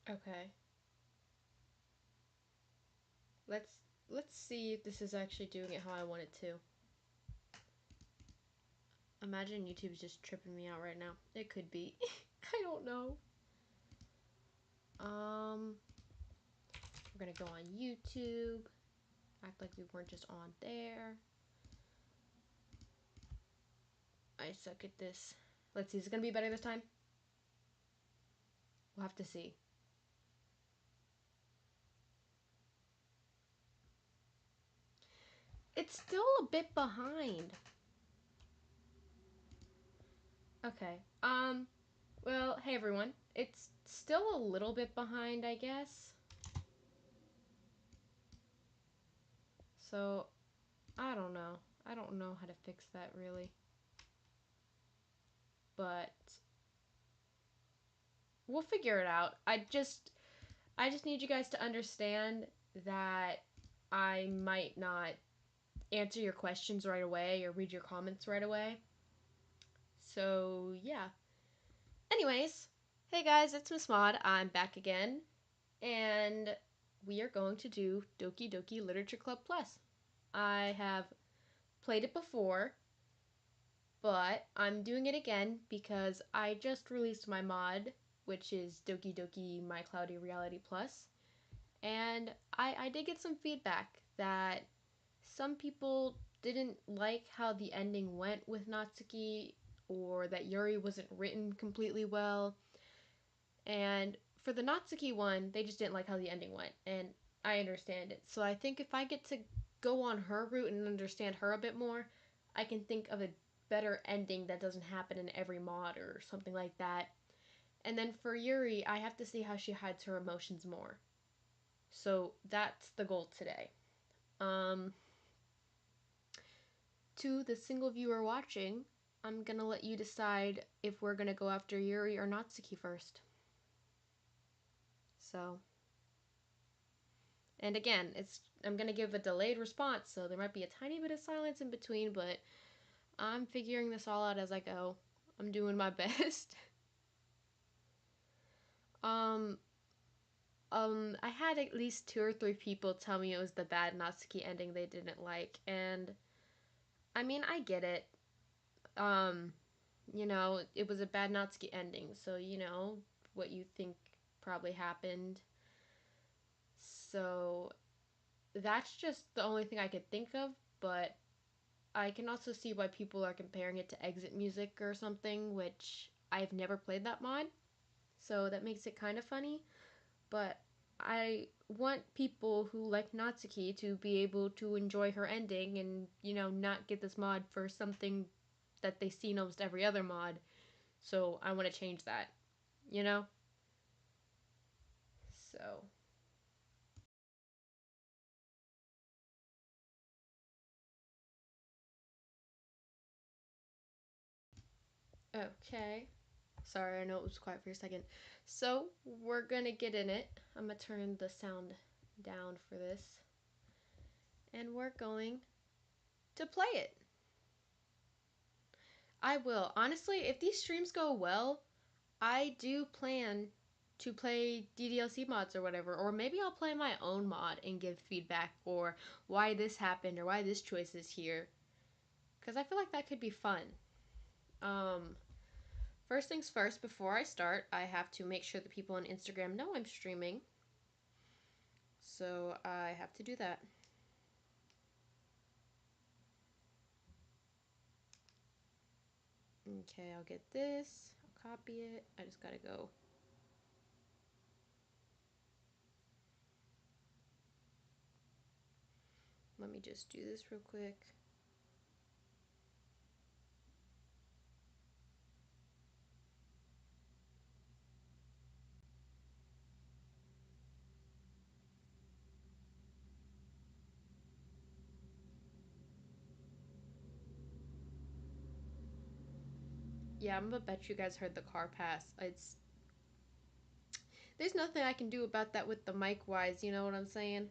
Okay. Let's let's see if this is actually doing it how I want it to. Imagine YouTube's just tripping me out right now. It could be. I don't know. Um, we're gonna go on YouTube. Act like we weren't just on there. I suck at this. Let's see. Is it gonna be better this time? We'll have to see. It's still a bit behind. Okay. Well, hey everyone. It's still a little bit behind, I guess. So, I don't know. I don't know how to fix that really. But we'll figure it out. I just need you guys to understand that I might not answer your questions right away or read your comments right away. So, yeah. Anyways, hey guys, it's Miss Maud. I'm back again, and we are going to do Doki Doki Literature Club Plus. I have played it before, but I'm doing it again because I just released my mod, which is Doki Doki My Cloudy Reality Plus, and I did get some feedback that some people didn't like how the ending went with Natsuki, or that Yuri wasn't written completely well. And for the Natsuki one, they just didn't like how the ending went, and I understand it. So I think if I get to go on her route and understand her a bit more, I can think of a better ending that doesn't happen in every mod or something like that. And then for Yuri, I have to see how she hides her emotions more. So that's the goal today. Um, to the single viewer watching, I'm gonna let you decide if we're gonna go after Yuri or Natsuki first. So, and again, I'm gonna give a delayed response, so there might be a tiny bit of silence in between, but I'm figuring this all out as I go. I'm doing my best. um, I had at least two or three people tell me it was the bad Natsuki ending they didn't like, and I mean, I get it. Um, it was a bad Natsuki ending, so what you think probably happened. So that's just the only thing I could think of, but I can also see why people are comparing it to Exit Music or something, which I've never played that mod, so that makes it kind of funny. But I want people who like Natsuki to be able to enjoy her ending and, not get this mod for something that they see in almost every other mod. So I want to change that, you know? So, okay. Sorry, I know it was quiet for a second. So, we're gonna get in it. I'm gonna turn the sound down for this. And we're going to play it. I will. Honestly, if these streams go well, I do plan to play DDLC mods or whatever, or maybe I'll play my own mod and give feedback or why this happened or why this choice is here. Because I feel like that could be fun. Um, First things first, before I start, I have to make sure that people on Instagram know I'm streaming. So I have to do that. Okay, I'll get this. I'll copy it. I just gotta go. Let me just do this real quick. Yeah, I'm gonna bet you guys heard the car pass. There's nothing I can do about that with the mic wise, you know what I'm saying?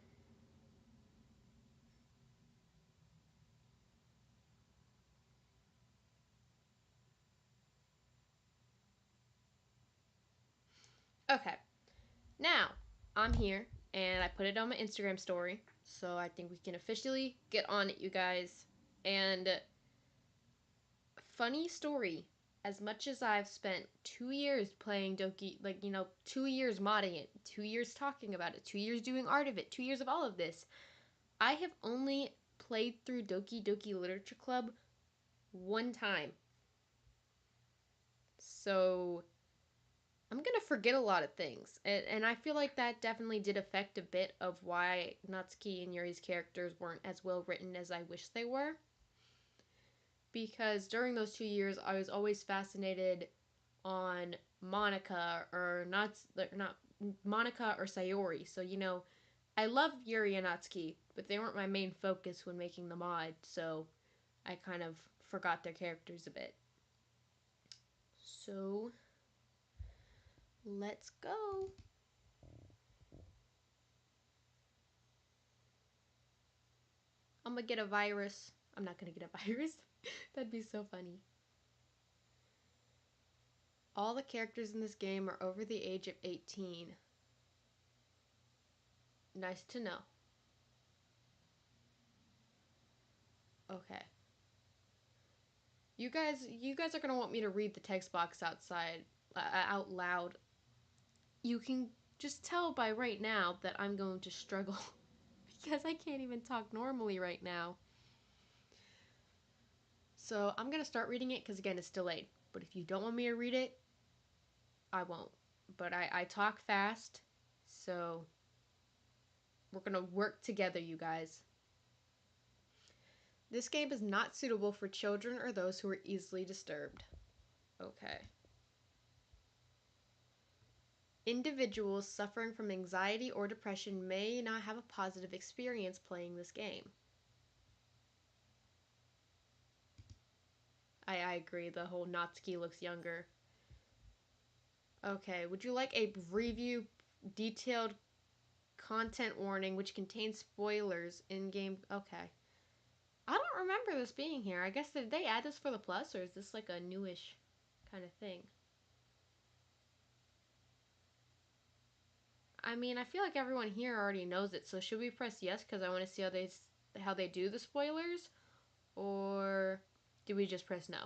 Okay. Now, I'm here and I put it on my Instagram story. So I think we can officially get on it, you guys. And funny story. As much as I've spent 2 years playing Doki, 2 years modding it, 2 years talking about it, 2 years doing art of it, 2 years of all of this, I have only played through Doki Doki Literature Club one time. So I'm gonna forget a lot of things, and I feel like that definitely did affect a bit of why Natsuki and Yuri's characters weren't as well written as I wish they were. Because during those 2 years, I was always fascinated on Monica or not Monica or Sayori. So I love Yuri and Natsuki, but they weren't my main focus when making the mod. So I kind of forgot their characters a bit. So let's go. I'm gonna get a virus. I'm not gonna get a virus. That'd be so funny. All the characters in this game are over the age of 18. Nice to know. Okay. You guys are gonna want me to read the text box out loud. You can just tell by right now that I'm going to struggle because I can't even talk normally right now. So I'm gonna start reading it because again it's delayed. But if you don't want me to read it, I won't. But I talk fast, so we're gonna work together, you guys. This game is not suitable for children or those who are easily disturbed. Okay. Individuals suffering from anxiety or depression may not have a positive experience playing this game. I agree, the whole Natsuki looks younger. Okay, would you like a review detailed content warning which contains spoilers in game? Okay. I don't remember this being here. I guess did they add this for the plus or is this like a newish kind of thing? I mean, I feel like everyone here already knows it. So should we press yes because I want to see how they do the spoilers, or do we just press no?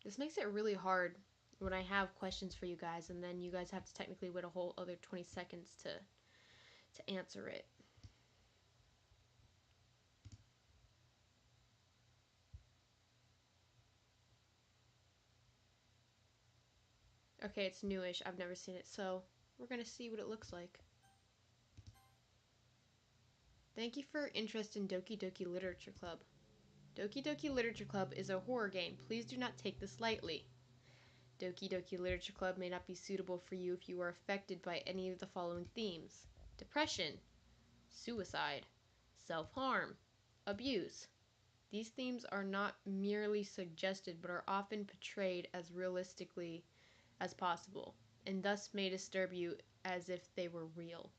This makes it really hard when I have questions for you guys, and then you guys have to technically wait a whole other 20 seconds to answer it. Okay, it's newish. I've never seen it, so we're gonna see what it looks like. Thank you for your interest in Doki Doki Literature Club. Doki Doki Literature Club is a horror game. Please do not take this lightly. Doki Doki Literature Club may not be suitable for you if you are affected by any of the following themes: depression, suicide, self-harm, abuse. These themes are not merely suggested but are often portrayed as realistically as possible, and thus may disturb you as if they were real.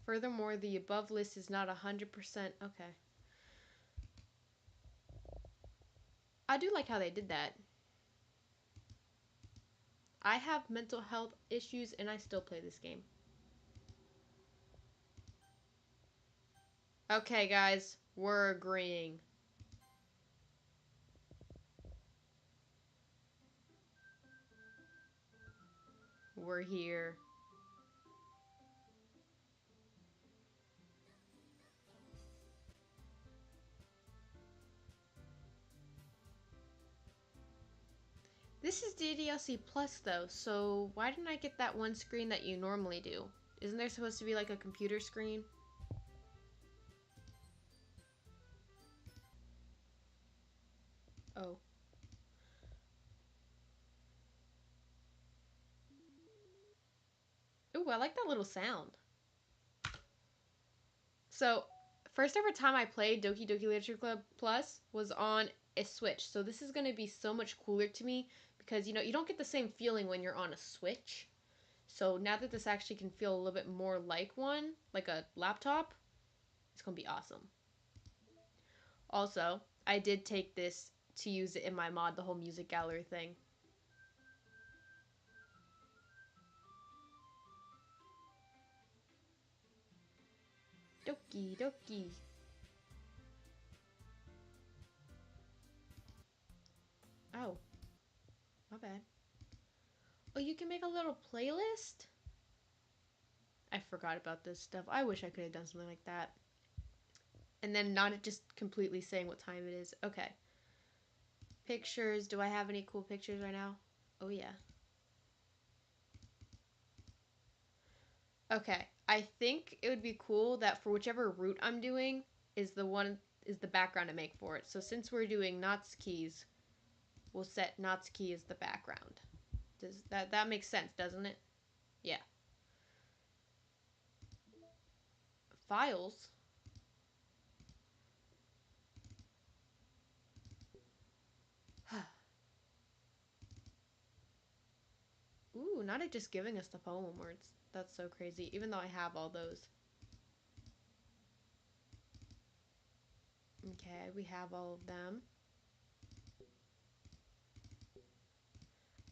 Furthermore, the above list is not 100% okay. I do like how they did that. I have mental health issues and I still play this game. Okay, guys, we're agreeing. We're here. This is DDLC Plus though, so why didn't I get that one screen that you normally do? Isn't there supposed to be like a computer screen? Oh. Ooh, I like that little sound. So, first ever time I played Doki Doki Literature Club Plus was on a Switch. So this is going to be so much cooler to me because, you don't get the same feeling when you're on a Switch. So now that this actually can feel a little bit more like one, like a laptop, it's going to be awesome. Also, I did take this to use it in my mod, the whole music gallery thing. Doki doki. Oh, my bad. Oh, you can make a little playlist? I forgot about this stuff. I wish I could have done something like that. And then not just completely saying what time it is. Okay. Pictures. Do I have any cool pictures right now? Oh, yeah. Okay. I think it would be cool that for whichever route I'm doing is the background to make for it. So since we're doing Natsuki's, we'll set Natsuki as the background. Does that makes sense, doesn't it? Yeah. Files. Ooh, not it just giving us the poem words. That's so crazy, even though I have all those. Okay, we have all of them.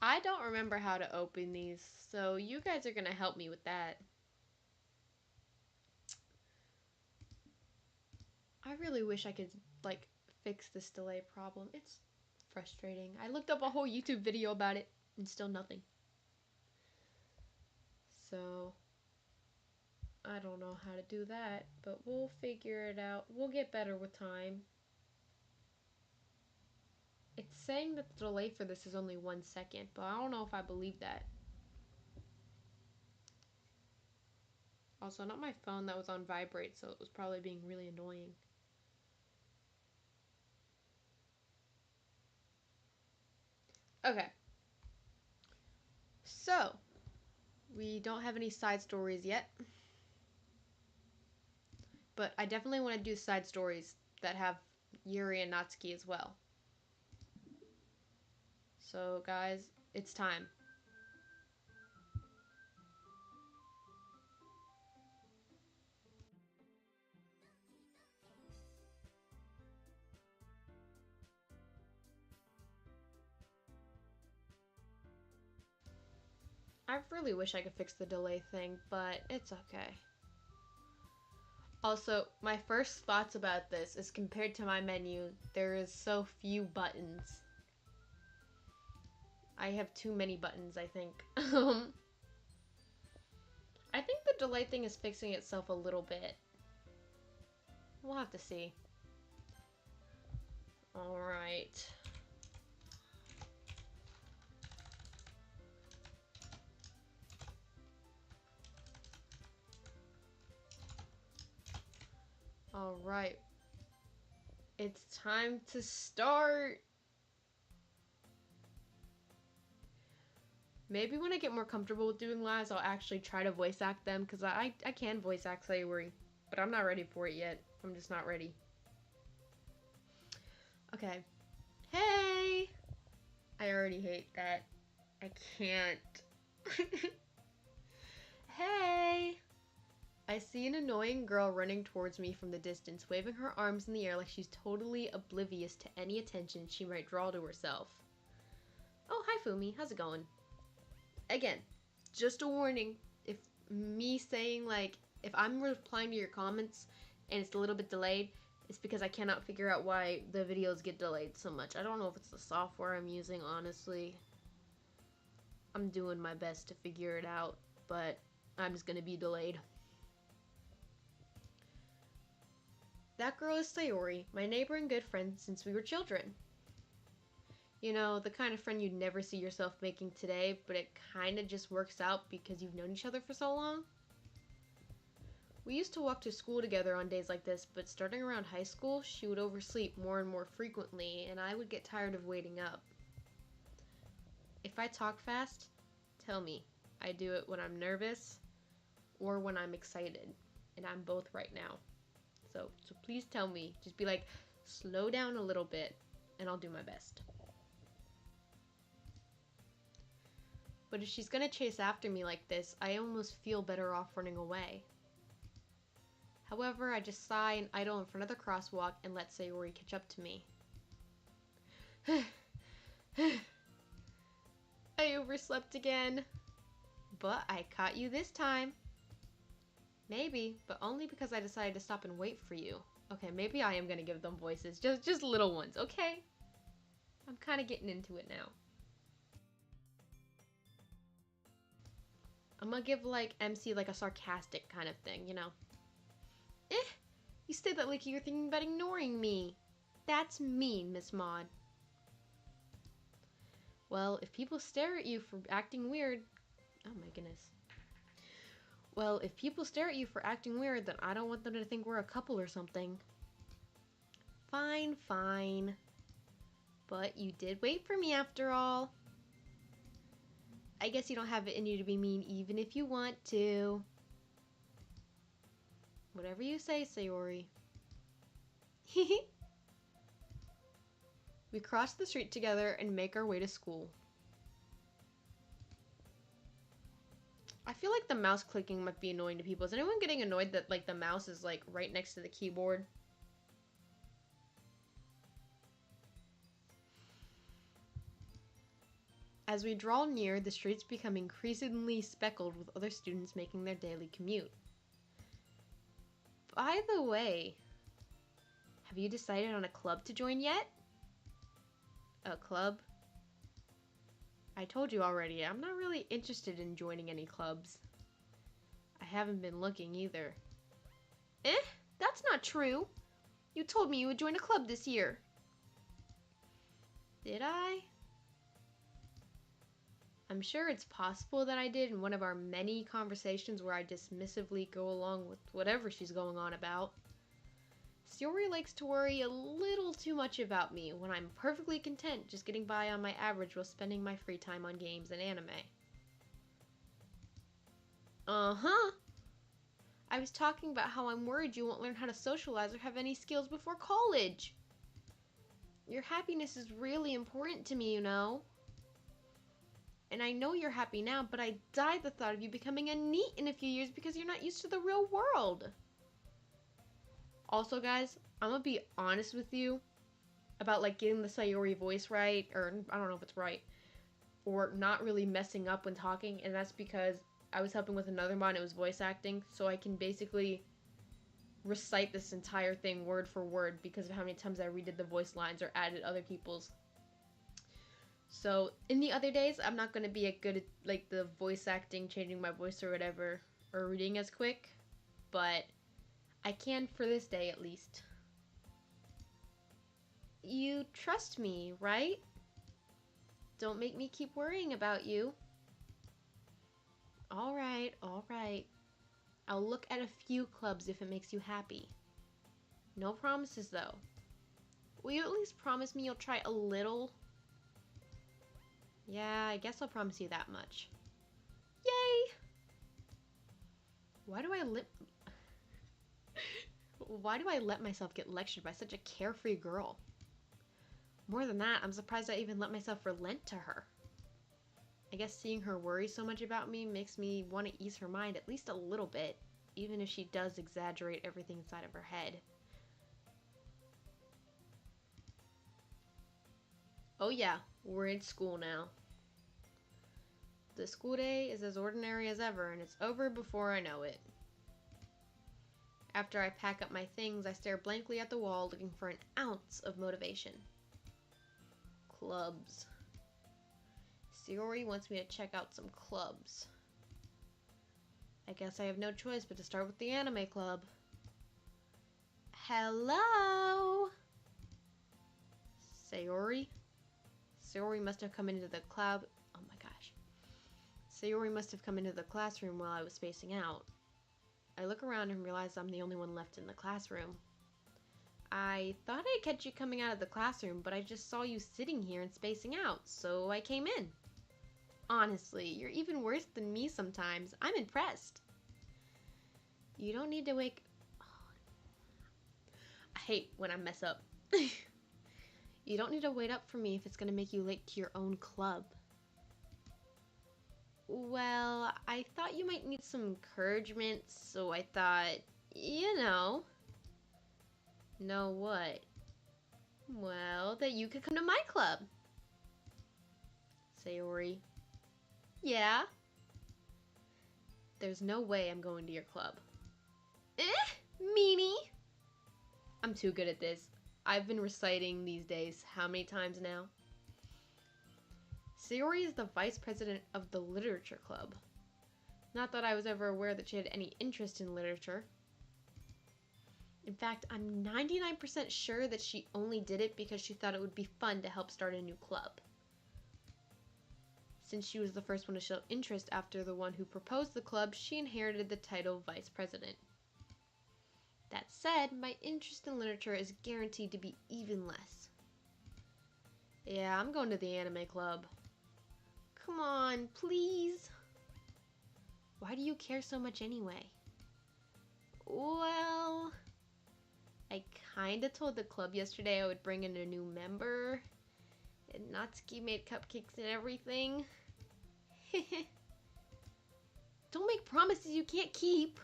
I don't remember how to open these, so you guys are gonna help me with that. I really wish I could, like, fix this delay problem. It's frustrating. I looked up a whole YouTube video about it, and still nothing. So, I don't know how to do that, but we'll figure it out. We'll get better with time. It's saying that the delay for this is only 1 second, but I don't know if I believe that. Also, not my phone that was on vibrate, so it was probably being really annoying. Okay. So, we don't have any side stories yet. But I definitely want to do side stories that have Yuri and Natsuki as well. So, guys, it's time. I really wish I could fix the delay thing, but it's okay. Also, my first thoughts about this is compared to my menu, there is so few buttons. I have too many buttons, I think. I think the delay thing is fixing itself a little bit. We'll have to see. Alright. Alright. It's time to start! Maybe when I get more comfortable with doing lives, I'll actually try to voice act them, because I can voice act Sayori, but I'm not ready for it yet. I'm just not ready. Okay. Hey! I already hate that. I can't. Hey! I see an annoying girl running towards me from the distance, waving her arms in the air like she's totally oblivious to any attention she might draw to herself. Oh, hi Fumi, how's it going? Again, just a warning, if me saying, like, if I'm replying to your comments and it's a little bit delayed, it's because I cannot figure out why the videos get delayed so much. I don't know if it's the software I'm using, honestly. I'm doing my best to figure it out, but I'm just gonna be delayed. That girl is Sayori, my neighbor and good friend since we were children. You know, the kind of friend you'd never see yourself making today, but it kind of just works out because you've known each other for so long. We used to walk to school together on days like this, but starting around high school, she would oversleep more and more frequently, and I would get tired of waiting up. If I talk fast, tell me. I do it when I'm nervous or when I'm excited, and I'm both right now. So please tell me. Just be like, slow down a little bit, and I'll do my best. But if she's gonna chase after me like this, I almost feel better off running away. However, I just sigh and idle in front of the crosswalk and let Sayori catch up to me. I overslept again. But I caught you this time. Maybe, but only because I decided to stop and wait for you. Okay, maybe I am gonna give them voices. Just little ones, okay? I'm kind of getting into it now. I'm gonna give, like, MC, like, a sarcastic kind of thing, you know? You say that like you're thinking about ignoring me. That's mean, Miss Maud. Well, if people stare at you for acting weird... Oh my goodness. Well, if people stare at you for acting weird, then I don't want them to think we're a couple or something. Fine, fine. But you did wait for me after all. I guess you don't have it in you to be mean even if you want to. Whatever you say, Sayori. We cross the street together and make our way to school. I feel like the mouse clicking might be annoying to people. Is anyone getting annoyed that, like, the mouse is, like, right next to the keyboard? As we draw near, the streets become increasingly speckled with other students making their daily commute. By the way, have you decided on a club to join yet? A club? I told you already, I'm not really interested in joining any clubs. I haven't been looking either. That's not true. You told me you would join a club this year. Did I? I'm sure it's possible that I did in one of our many conversations where I dismissively go along with whatever she's going on about. Sayori likes to worry a little too much about me when I'm perfectly content just getting by on my average while spending my free time on games and anime. Uh-huh. I was talking about how I'm worried you won't learn how to socialize or have any skills before college. Your happiness is really important to me, you know. And I know you're happy now, but I die at the thought of you becoming a NEET in a few years because you're not used to the real world. Also, guys, I'm gonna be honest with you about, like, getting the Sayori voice right, or I don't know if it's right, or not really messing up when talking, and that's because I was helping with another mod and it was voice acting, so I can basically recite this entire thing word for word because of how many times I redid the voice lines or added other people's. So, in the other days, I'm not going to be a good at, like, the voice acting, changing my voice or whatever, or reading as quick, but I can for this day, at least. You trust me, right? Don't make me keep worrying about you. Alright, alright. I'll look at a few clubs if it makes you happy. No promises, though. Will you at least promise me you'll try a little? Yeah, I guess I'll promise you that much. Yay! Why do I let myself get lectured by such a carefree girl? More than that, I'm surprised I even let myself relent to her. I guess seeing her worry so much about me makes me want to ease her mind at least a little bit, even if she does exaggerate everything inside of her head. Oh yeah, we're in school now. The school day is as ordinary as ever, and it's over before I know it. After I pack up my things, I stare blankly at the wall looking for an ounce of motivation. Clubs. Sayori wants me to check out some clubs. I guess I have no choice but to start with the anime club. Hello? Sayori? Sayori must have come into the club. Oh my gosh. Sayori must have come into the classroom while I was spacing out. I look around and realize I'm the only one left in the classroom. I thought I'd catch you coming out of the classroom, but I just saw you sitting here and spacing out, so I came in. Honestly, you're even worse than me sometimes. I'm impressed. You don't need to wake... Oh. I hate when I mess up. You don't need to wait up for me if it's going to make you late to your own club. Well, I thought you might need some encouragement, so I thought, you know... Know what? Well, that you could come to my club. Sayori. Yeah? There's no way I'm going to your club. Meanie. I'm too good at this. I've been reciting these days how many times now? Sayori is the vice president of the literature club. Not that I was ever aware that she had any interest in literature. In fact, I'm 99% sure that she only did it because she thought it would be fun to help start a new club. Since she was the first one to show interest after the one who proposed the club, she inherited the title vice president. That said, my interest in literature is guaranteed to be even less. Yeah, I'm going to the anime club. Come on, please. Why do you care so much anyway? Well, I kinda told the club yesterday I would bring in a new member, and Natsuki made cupcakes and everything. Don't make promises you can't keep.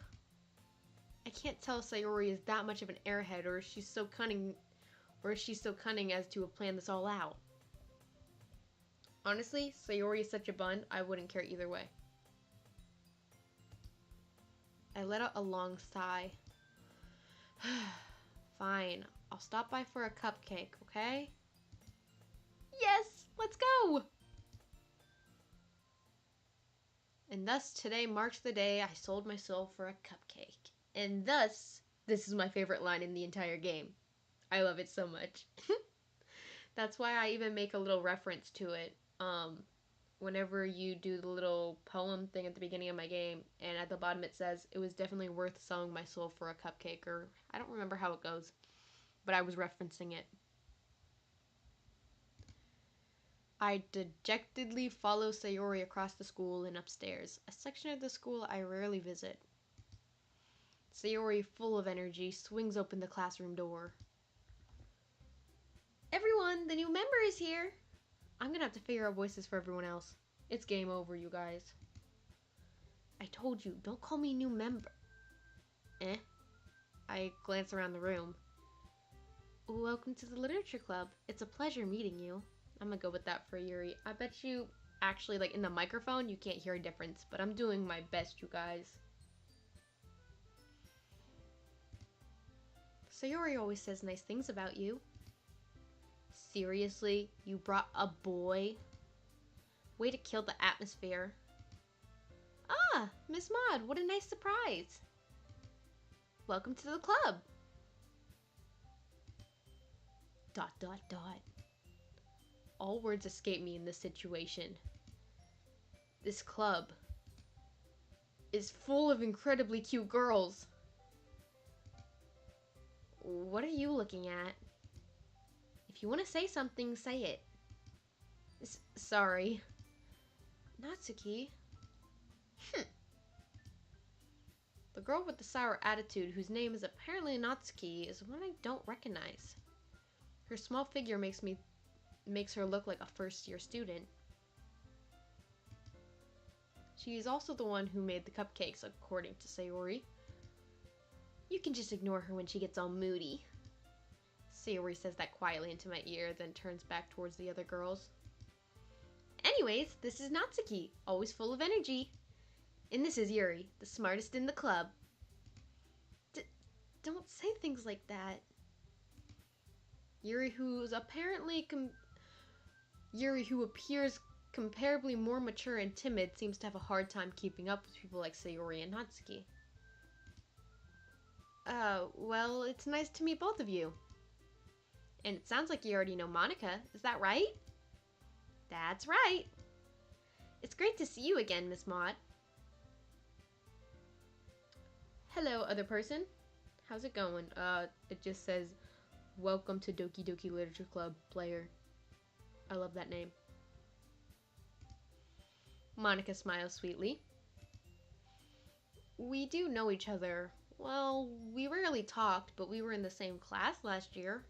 I can't tell if Sayori is that much of an airhead, or is she so cunning as to have planned this all out. Honestly, Sayori is such a bun, I wouldn't care either way. I let out a long sigh. Fine, I'll stop by for a cupcake, okay? Yes, let's go! And thus today marks the day I sold my soul for a cupcake. And thus, this is my favorite line in the entire game. I love it so much. That's why I even make a little reference to it. Whenever you do the little poem thing at the beginning of my game, and at the bottom it says, it was definitely worth selling my soul for a cupcake, or I don't remember how it goes, but I was referencing it. I dejectedly follow Sayori across the school and upstairs, a section of the school I rarely visit. Sayori, full of energy, swings open the classroom door. Everyone, the new member is here! I'm gonna have to figure out voices for everyone else. It's game over, you guys. I told you, don't call me new member. I glance around the room. Welcome to the literature club. It's a pleasure meeting you. I'm gonna go with that for Yuri. I bet you, actually, like in the microphone, you can't hear a difference, but I'm doing my best, you guys. Sayori always says nice things about you. Seriously? You brought a boy? Way to kill the atmosphere. Ah, Miss Maud, what a nice surprise. Welcome to the club. ... All words escape me in this situation. This club is full of incredibly cute girls. What are you looking at? If you want to say something, say it. Sorry. Natsuki? The girl with the sour attitude, whose name is apparently Natsuki, is one I don't recognize. Her small figure makes her look like a first-year student. She is also the one who made the cupcakes, according to Sayori. You can just ignore her when she gets all moody. Sayori says that quietly into my ear, then turns back towards the other girls. Anyways, this is Natsuki, always full of energy. And this is Yuri, the smartest in the club. Don't say things like that. Yuri, who appears comparably more mature and timid, seems to have a hard time keeping up with people like Sayori and Natsuki. Well, it's nice to meet both of you. And it sounds like you already know Monica, is that right? That's right. It's great to see you again, Miss Maud. Hello, other person. How's it going? It just says, welcome to Doki Doki Literature Club, player. I love that name. Monica smiles sweetly. We do know each other. Well, we rarely talked, but we were in the same class last year.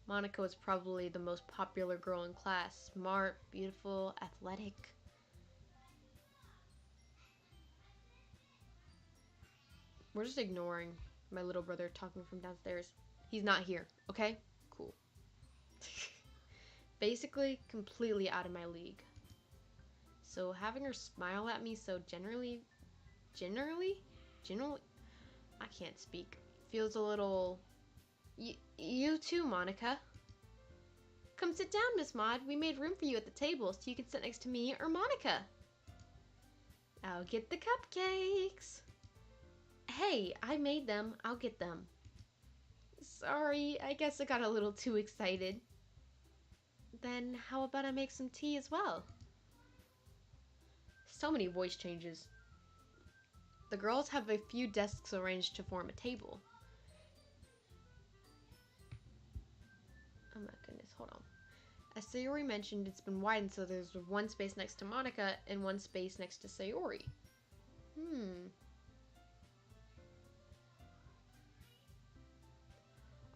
Monica was probably the most popular girl in class. Smart, beautiful, athletic. We're just ignoring my little brother talking from downstairs. He's not here, okay? Cool. Basically, completely out of my league. So having her smile at me so generally, I can't speak. Feels a little... You too, Monica. Come sit down, Miss Maud. We made room for you at the table so you can sit next to me or Monica. I'll get the cupcakes. Hey, I made them. I'll get them. Sorry, I guess I got a little too excited. Then how about I make some tea as well? So many voice changes. The girls have a few desks arranged to form a table. Oh my goodness, hold on. As Sayori mentioned, it's been widened so there's one space next to Monica and one space next to Sayori.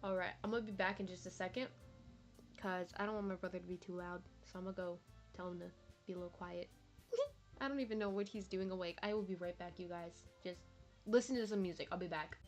Alright, I'm gonna be back in just a second because I don't want my brother to be too loud. So I'm gonna go tell him to be a little quiet. I don't even know what he's doing awake. I will be right back, you guys. Just listen to some music. I'll be back.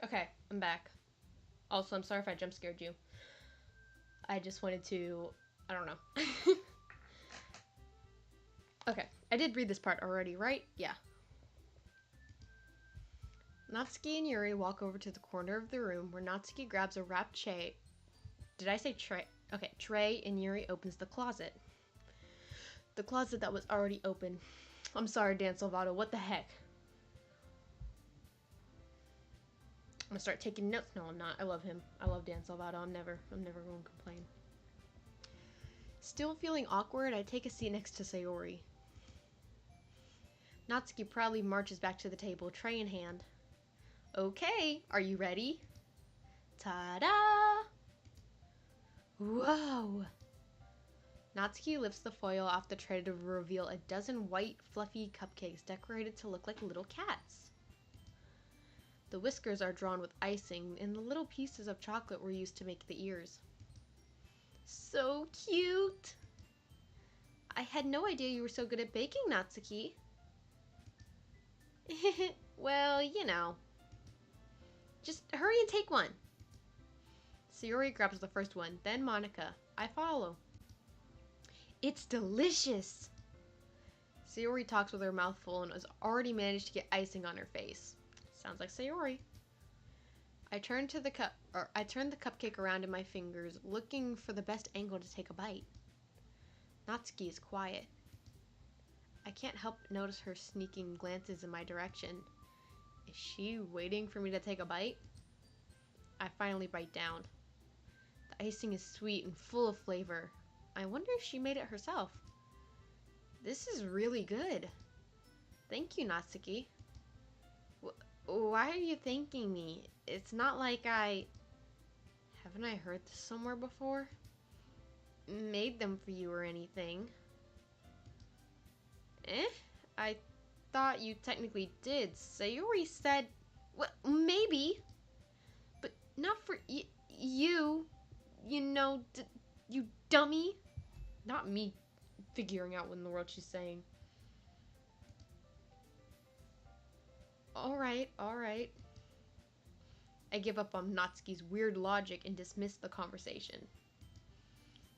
Okay, I'm back. Also, I'm sorry if I jump scared you. I just wanted to... I don't know. Okay, I did read this part already, right? Yeah. Natsuki and Yuri walk over to the corner of the room where Natsuki grabs a wrapped tray. Did I say tray? Okay, tray, and Yuri opens the closet. The closet that was already open. I'm sorry, Dan Salvato, what the heck? I'm gonna start taking notes. No, I'm not. I love him. I love Dan Salvato. I'm never going to complain. Still feeling awkward, I take a seat next to Sayori. Natsuki proudly marches back to the table, tray in hand. Okay, are you ready? Ta-da! Whoa! Natsuki lifts the foil off the tray to reveal a dozen white, fluffy cupcakes decorated to look like little cats. The whiskers are drawn with icing, and the little pieces of chocolate were used to make the ears. So cute! I had no idea you were so good at baking, Natsuki. Well, you know. Just hurry and take one. Sayori grabs the first one, then Monica. I follow. It's delicious! Sayori talks with her mouth full and has already managed to get icing on her face. Sounds like Sayori. I turn the cupcake around in my fingers, looking for the best angle to take a bite. Natsuki is quiet. I can't help but notice her sneaking glances in my direction. Is she waiting for me to take a bite? I finally bite down. The icing is sweet and full of flavor. I wonder if she made it herself. This is really good. Thank you, Natsuki. Why are you thanking me? It's not like haven't I heard this somewhere before? Made them for you or anything. I thought you technically did. Sayori said... Well, maybe. But not for you. You know, you dummy. Not me figuring out what in the world she's saying. Alright. I give up on Natsuki's weird logic and dismiss the conversation.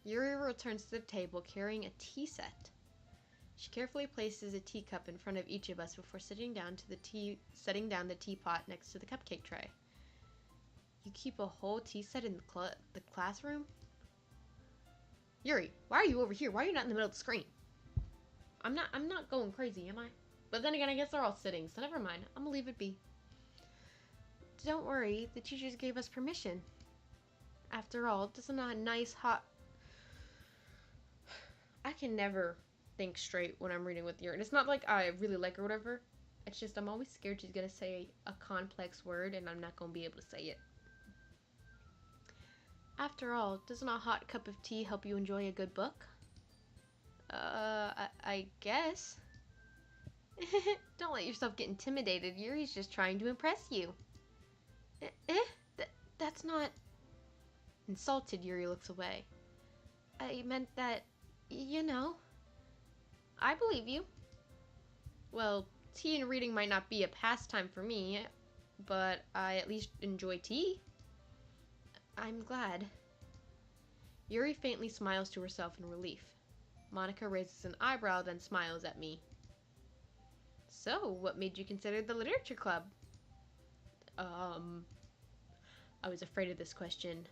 Yuri returns to the table carrying a tea set. She carefully places a teacup in front of each of us before setting down the teapot next to the cupcake tray. You keep a whole tea set in the classroom? Yuri, why are you over here? Why are you not in the middle of the screen? I'm not going crazy, am I? But then again, I guess they're all sitting, so never mind. I'm gonna leave it be. Don't worry, the teachers gave us permission. After all, doesn't a nice hot... I can never think straight when I'm reading with Yuri. And it's not like I really like her or whatever. It's just I'm always scared she's going to say a complex word and I'm not going to be able to say it. After all, doesn't a hot cup of tea help you enjoy a good book? I guess. Don't let yourself get intimidated. Yuri's just trying to impress you. That's not... Insulted, Yuri looks away. I meant that, you know. I believe you. Well, tea and reading might not be a pastime for me, but I at least enjoy tea. I'm glad. Yuri faintly smiles to herself in relief. Monica raises an eyebrow, then smiles at me. So, what made you consider the literature club? I was afraid of this question.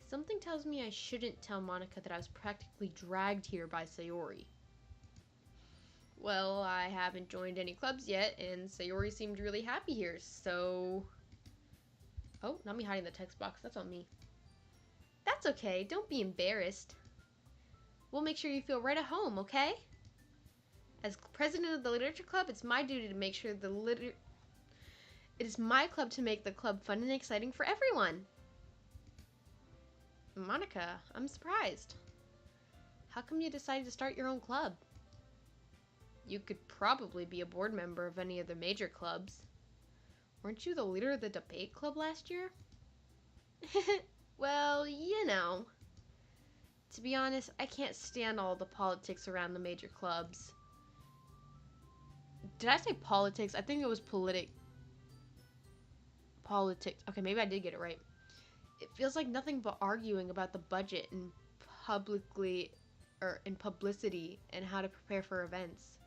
Something tells me I shouldn't tell Monica that I was practically dragged here by Sayori. Well, I haven't joined any clubs yet, and Sayori seemed really happy here, so... Oh, not me hiding the text box. That's on me. That's okay. Don't be embarrassed. We'll make sure you feel right at home, okay? As president of the literature club, it's my duty to make sure it is my club to make the club fun and exciting for everyone. Monica, I'm surprised. How come you decided to start your own club? You could probably be a board member of any of the major clubs. Weren't you the leader of the debate club last year? Well, you know. To be honest, I can't stand all the politics around the major clubs. Did I say politics? I think it was politics. Okay, maybe I did get it right. It feels like nothing but arguing about the budget and in publicity and how to prepare for events.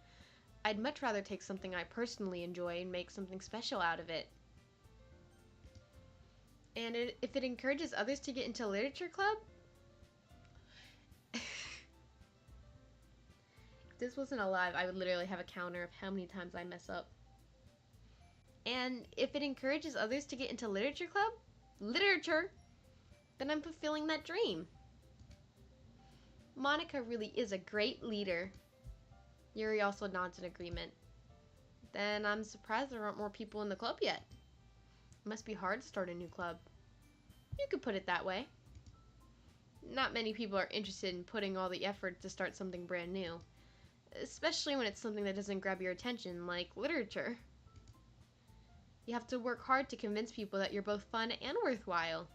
I'd much rather take something I personally enjoy and make something special out of it. And if it encourages others to get into literature club, if this wasn't alive, I would literally have a counter of how many times I mess up. And if it encourages others to get into literature club, then I'm fulfilling that dream. Monica really is a great leader. Yuri also nods in agreement. Then I'm surprised there aren't more people in the club yet. It must be hard to start a new club. You could put it that way. Not many people are interested in putting all the effort to start something brand new. Especially when it's something that doesn't grab your attention, like literature. You have to work hard to convince people that you're both fun and worthwhile.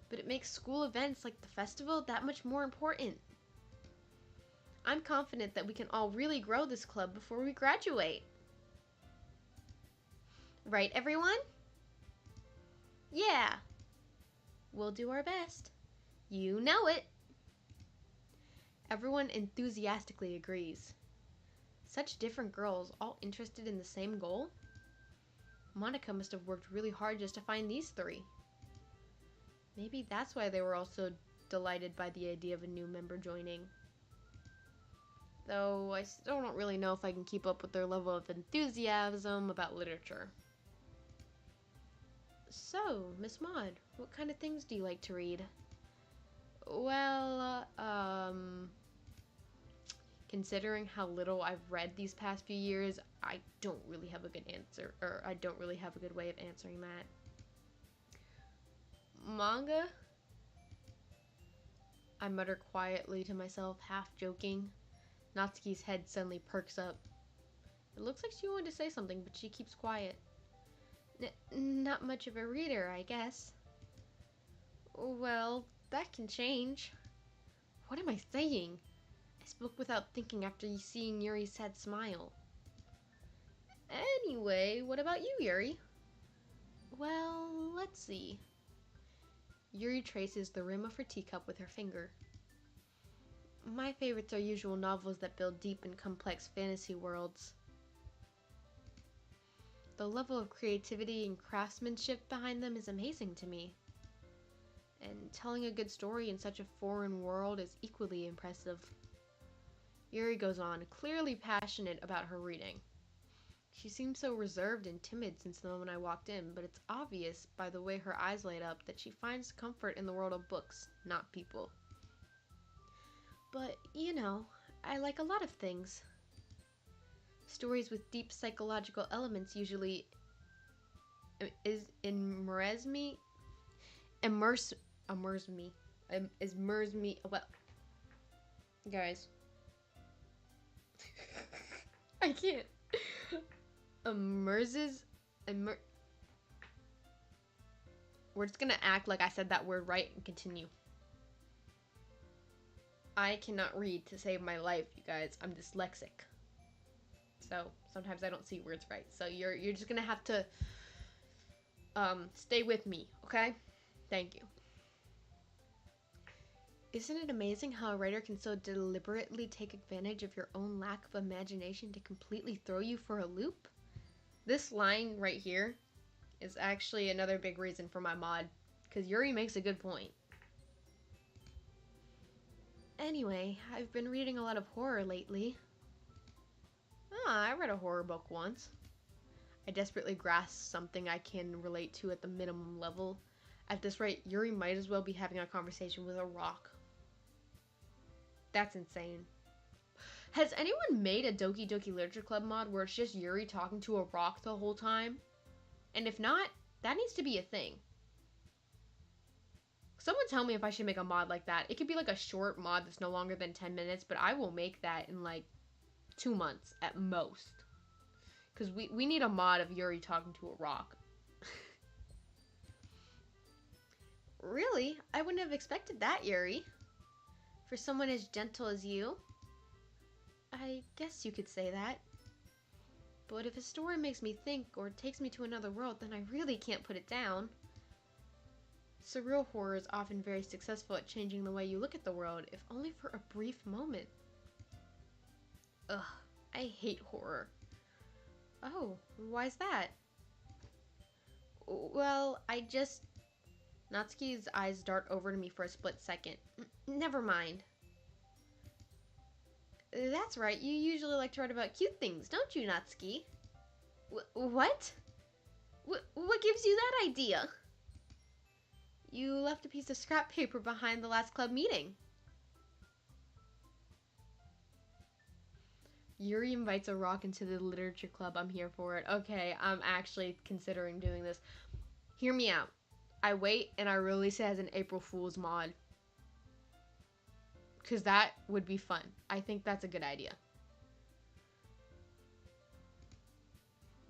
But it makes school events like the festival that much more important. I'm confident that we can all really grow this club before we graduate. Right, everyone? Yeah. We'll do our best. You know it. Everyone enthusiastically agrees. Such different girls, all interested in the same goal? Monica must have worked really hard just to find these three. Maybe that's why they were all so delighted by the idea of a new member joining. Though I still don't really know if I can keep up with their level of enthusiasm about literature. So, Miss Maud, what kind of things do you like to read? Well, considering how little I've read these past few years, I don't really have a good answer, or I don't really have a good way of answering that. Manga? I mutter quietly to myself, half joking. Natsuki's head suddenly perks up. It looks like she wanted to say something, but she keeps quiet. Not much of a reader, I guess. Well, that can change. What am I saying? I spoke without thinking after seeing Yuri's sad smile. Anyway, what about you, Yuri? Well, let's see. Yuri traces the rim of her teacup with her finger. My favorites are usual novels that build deep and complex fantasy worlds. The level of creativity and craftsmanship behind them is amazing to me. And telling a good story in such a foreign world is equally impressive. Yuri goes on, clearly passionate about her reading. She seemed so reserved and timid since the moment I walked in, but it's obvious by the way her eyes light up that she finds comfort in the world of books, not people. But, you know, I like a lot of things. Stories with deep psychological elements usually immerse me. Well, guys, I can't. We're just gonna act like I said that word right and continue. I cannot read to save my life, you guys. I'm dyslexic. So sometimes I don't see words right. So you're just gonna have to stay with me, okay? Thank you. Isn't it amazing how a writer can so deliberately take advantage of your own lack of imagination to completely throw you for a loop? This line right here is actually another big reason for my mod, because Yuri makes a good point. Anyway, I've been reading a lot of horror lately. I read a horror book once. I desperately grasp something I can relate to at the minimum level. At this rate, Yuri might as well be having a conversation with a rock. That's insane. Has anyone made a Doki Doki Literature Club mod where it's just Yuri talking to a rock the whole time? And if not, that needs to be a thing. Someone tell me if I should make a mod like that. It could be like a short mod that's no longer than 10 minutes, but I will make that in like 2 months at most. Because we need a mod of Yuri talking to a rock. Really? I wouldn't have expected that, Yuri. For someone as gentle as you. I guess you could say that. But if a story makes me think or takes me to another world, then I really can't put it down. Surreal horror is often very successful at changing the way you look at the world, if only for a brief moment. Ugh, I hate horror. Oh, why's that? Well, Natsuki's eyes dart over to me for a split second. Never mind. That's right, you usually like to write about cute things, don't you, Natsuki? What? What gives you that idea? You left a piece of scrap paper behind the last club meeting. Yuri invites a rock into the literature club. I'm here for it. Okay, I'm actually considering doing this. Hear me out. I wait and I release it as an April Fool's mod. Because that would be fun. I think that's a good idea.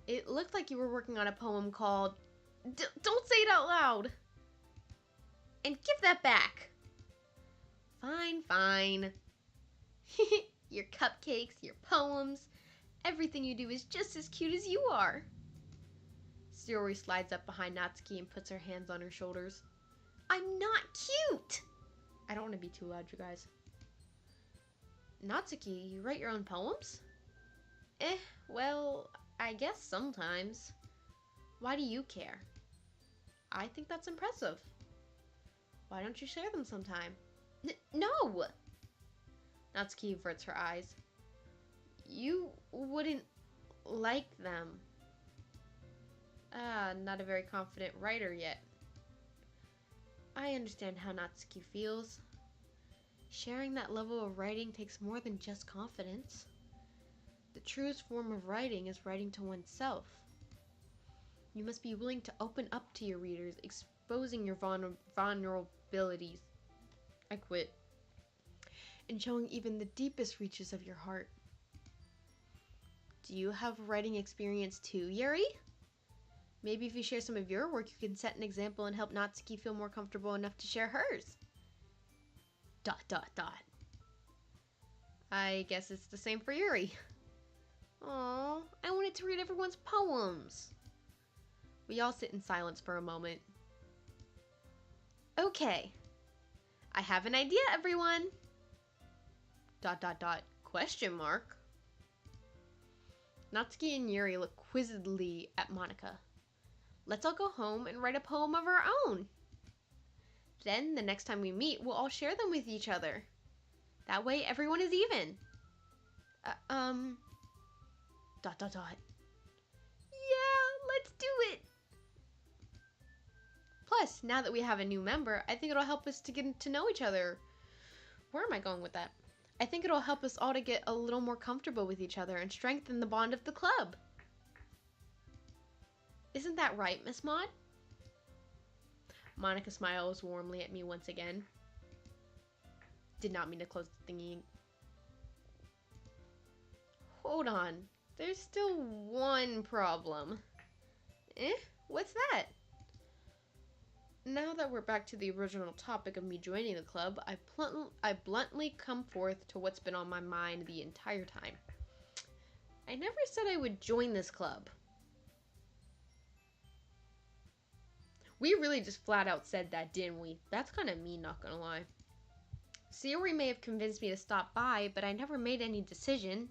It looked like you were working on a poem called... Don't say it out loud! And give that back. Fine, fine. Your cupcakes, your poems, everything you do is just as cute as you are. Yuri slides up behind Natsuki and puts her hands on her shoulders. I'm not cute! I don't want to be too loud, you guys. Natsuki, you write your own poems? Well, I guess sometimes. Why do you care? I think that's impressive. Why don't you share them sometime? No! Natsuki averts her eyes. You wouldn't like them. Not a very confident writer yet. I understand how Natsuki feels. Sharing that level of writing takes more than just confidence. The truest form of writing is writing to oneself. You must be willing to open up to your readers, exposing your vulnerabilities. I quit. And showing even the deepest reaches of your heart. Do you have writing experience too, Yuri? Maybe if you share some of your work, you can set an example and help Natsuki feel more comfortable enough to share hers. ... I guess it's the same for Yuri. Aw, I wanted to read everyone's poems. We all sit in silence for a moment. Okay. I have an idea, everyone. ... Question mark. Natsuki and Yuri look quizzically at Monika. Let's all go home and write a poem of our own. Then, the next time we meet, we'll all share them with each other. That way, everyone is even. ... do it! Plus, now that we have a new member, I think it'll help us to get to know each other. Where am I going with that? I think it'll help us all to get a little more comfortable with each other and strengthen the bond of the club. Isn't that right, Miss Maud? Monica smiles warmly at me once again. Did not mean to close the thingy. Hold on. There's still one problem. What's that? Now that we're back to the original topic of me joining the club, I bluntly come forth to what's been on my mind the entire time. I never said I would join this club. We really just flat out said that, didn't we? That's kind of mean, not gonna lie. Yuri may have convinced me to stop by, but I never made any decision.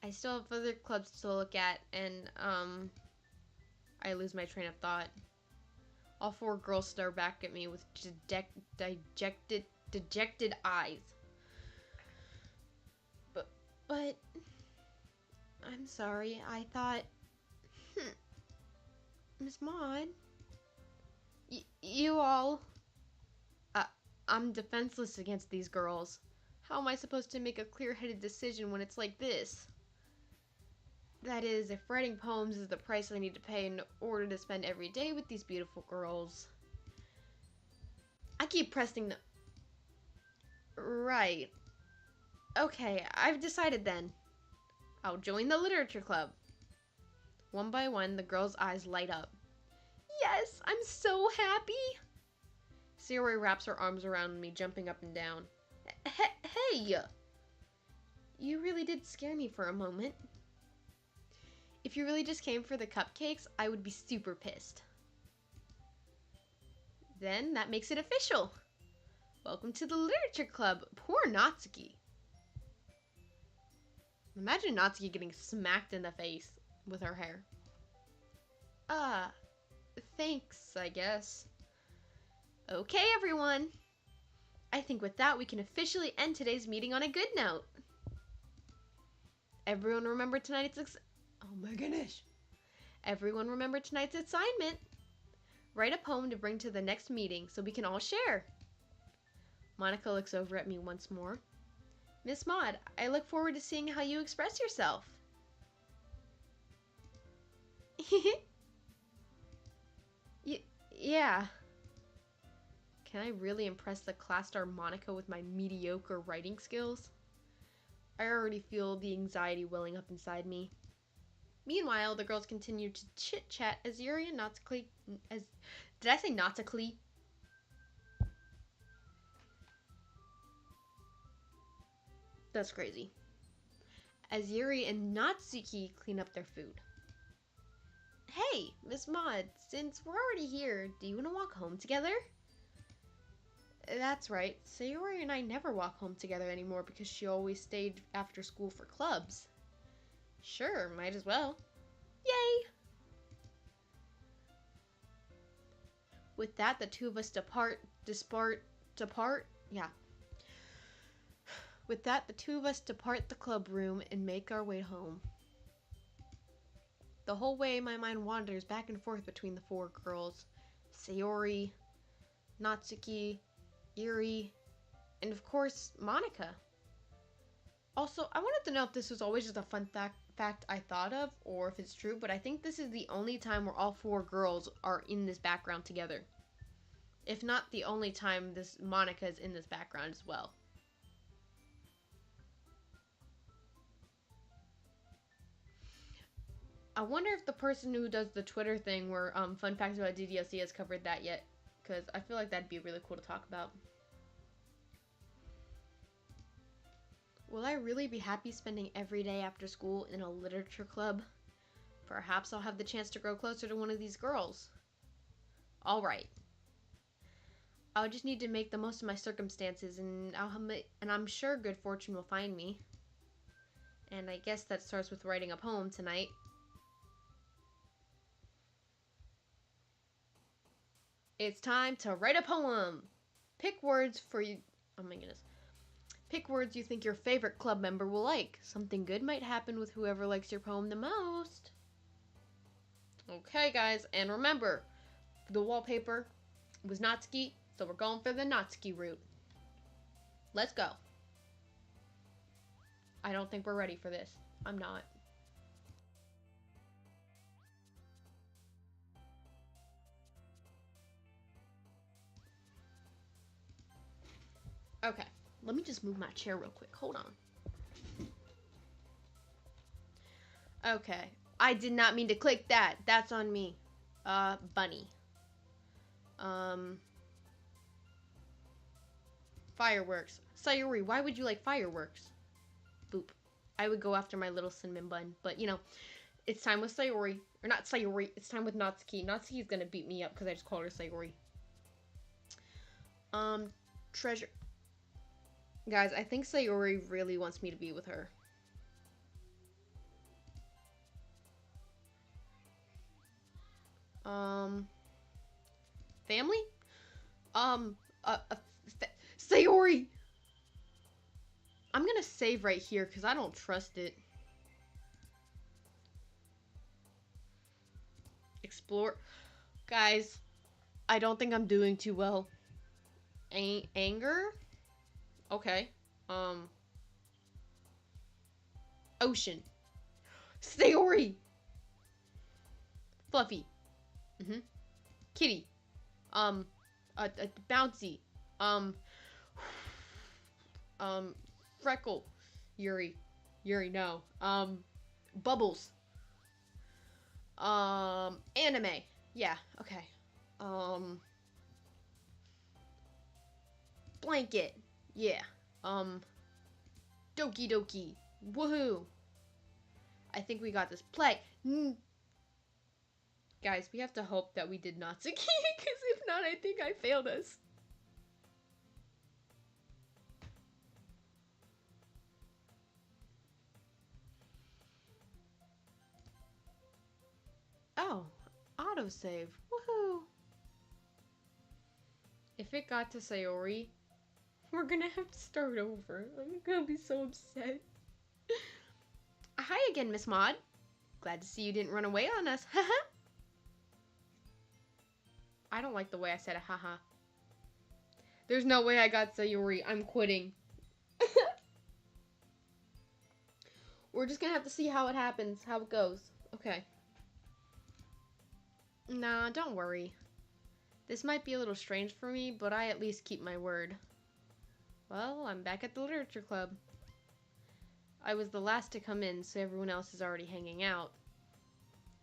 I still have other clubs to look at, and, I lose my train of thought. All four girls stare back at me with dejected eyes. But, I'm sorry, I thought, Miss Maud, you all, I'm defenseless against these girls. How am I supposed to make a clear-headed decision when it's like this? That is, if writing poems is the price I need to pay in order to spend every day with these beautiful girls. I keep pressing the... Right. Okay, I've decided then. I'll join the literature club. One by one, the girls' eyes light up. Yes, I'm so happy! Yuri wraps her arms around me, jumping up and down. Hey! You really did scare me for a moment. If you really just came for the cupcakes, I would be super pissed. Then that makes it official. Welcome to the literature club. Poor Natsuki. Imagine Natsuki getting smacked in the face with her hair. Thanks, I guess. Okay, everyone. I think with that, we can officially end today's meeting on a good note. Everyone remember tonight's oh my goodness. Everyone remember tonight's assignment. Write a poem to bring to the next meeting so we can all share. Monica looks over at me once more. Miss Maud, I look forward to seeing how you express yourself. Yeah. Can I really impress the class star Monica with my mediocre writing skills? I already feel the anxiety welling up inside me. Meanwhile, the girls continue to chit-chat as Yuri and Natsuki... Did I say Natsuki? That's crazy. As Yuri and Natsuki clean up their food. Hey, Miss Maud, since we're already here, do you want to walk home together? That's right. Sayori and I never walk home together anymore because she always stayed after school for clubs. Sure, might as well. Yay! With that, the two of us depart. Yeah. With that, the two of us depart the club room and make our way home. The whole way, my mind wanders back and forth between the four girls. Sayori, Natsuki, Yuri, and of course, Monica. Also, I wanted to know if this was always just a fun fact I thought of, or if it's true, but I think this is the only time where all four girls are in this background together. If not the only time this Monica is in this background as well. I wonder if the person who does the Twitter thing where fun facts about DDLC has covered that yet, because I feel like that'd be really cool to talk about. Will I really be happy spending every day after school in a literature club? Perhaps I'll have the chance to grow closer to one of these girls. Alright. I'll just need to make the most of my circumstances, and I'm sure good fortune will find me. And I guess that starts with writing a poem tonight. It's time to write a poem. Pick words for you. Oh my goodness. Pick words you think your favorite club member will like. Something good might happen with whoever likes your poem the most. Okay, guys, and remember, the wallpaper was Natsuki, so we're going for the Natsuki route. Let's go. I don't think we're ready for this. I'm not. Okay, let me just move my chair real quick. Hold on. Okay, I did not mean to click that. That's on me. Bunny. Fireworks. Sayuri, why would you like fireworks? Boop. I would go after my little cinnamon bun, but you know, it's time with Sayuri. Or not Sayuri, it's time with Natsuki. Natsuki's gonna beat me up because I just called her Sayuri. Treasure. Guys, I think Sayuri really wants me to be with her. Family? Sayori! I'm gonna save right here because I don't trust it. Explore. Guys, I don't think I'm doing too well. Anger? Okay. Ocean. Sayori! Fluffy. Kitty. Bouncy. Freckle. Yuri, no. Bubbles. Anime. Yeah, okay. Blanket. Yeah. Doki Doki. Woohoo. I think we got this. Play. Guys, we have to hope that we did Natsuki, because if not, I think I failed us. Oh, autosave. Woohoo! If it got to Sayori, we're gonna have to start over. I'm gonna be so upset. Hi again, Miss Maud. Glad to see you didn't run away on us. Haha. I don't like the way I said it. Haha. There's no way I got Sayori. I'm quitting. We're just gonna have to see how it happens, how it goes. Okay. Nah, don't worry. This might be a little strange for me, but I at least keep my word. Well, I'm back at the literature club. I was the last to come in, so everyone else is already hanging out.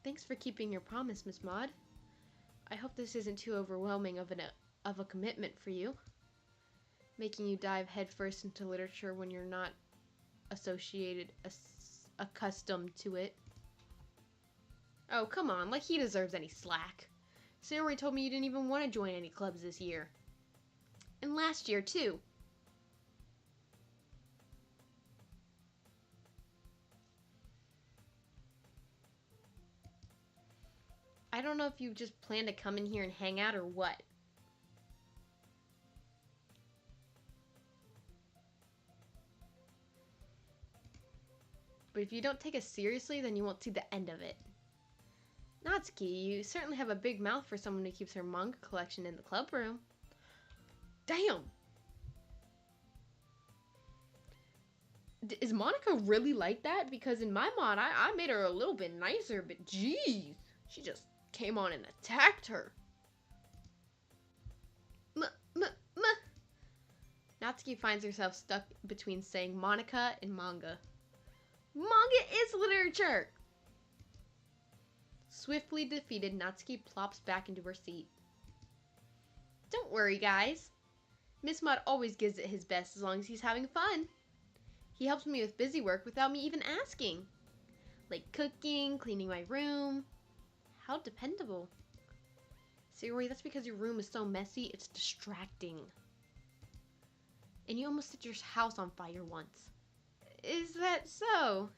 Thanks for keeping your promise, Miss Maud. I hope this isn't too overwhelming of a commitment for you. Making you dive headfirst into literature when you're not accustomed to it. Oh, come on, like he deserves any slack. Sayori told me you didn't even want to join any clubs this year. And last year, too. I don't know if you just plan to come in here and hang out or what. But if you don't take us seriously, then you won't see the end of it. Natsuki, you certainly have a big mouth for someone who keeps her manga collection in the club room. Damn! Is Monica really like that? Because in my mod, I made her a little bit nicer, but jeez, she just came on and attacked her. Natsuki finds herself stuck between saying Monica and manga. Manga is literature! Swiftly defeated, Natsuki plops back into her seat. Don't worry, guys. Miss Maud always gives it his best as long as he's having fun. He helps me with busy work without me even asking. Like cooking, cleaning my room. How dependable. Sayori, that's because your room is so messy, it's distracting. And you almost set your house on fire once. Is that so?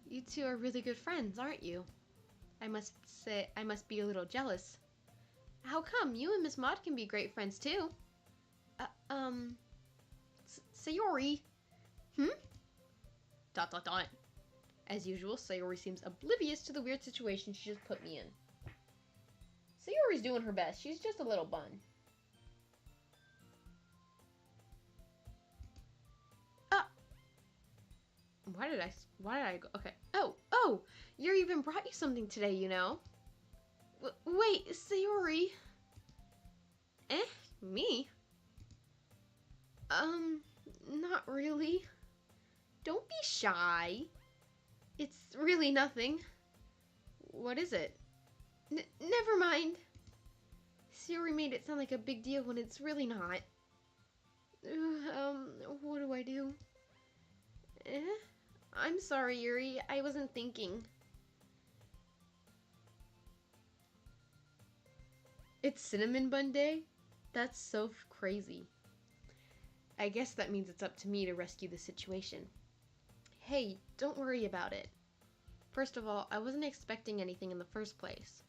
You two are really good friends, aren't you? I must say, I must be a little jealous. How come? You and Miss Maud can be great friends, too. Sayori. Dot. As usual, Sayori seems oblivious to the weird situation she just put me in. Sayori's doing her best. She's just a little bun. Why did I go? Okay. Oh! Yuri even brought you something today, you know? Wait, Sayori. Me? Not really. Don't be shy. It's really nothing. What is it? Never mind. Sayori made it sound like a big deal when it's really not. What do I do? I'm sorry, Yuri. I wasn't thinking. It's Cinnamon Bun Day? That's so crazy. I guess that means it's up to me to rescue the situation. Hey, don't worry about it. First of all, I wasn't expecting anything in the first place.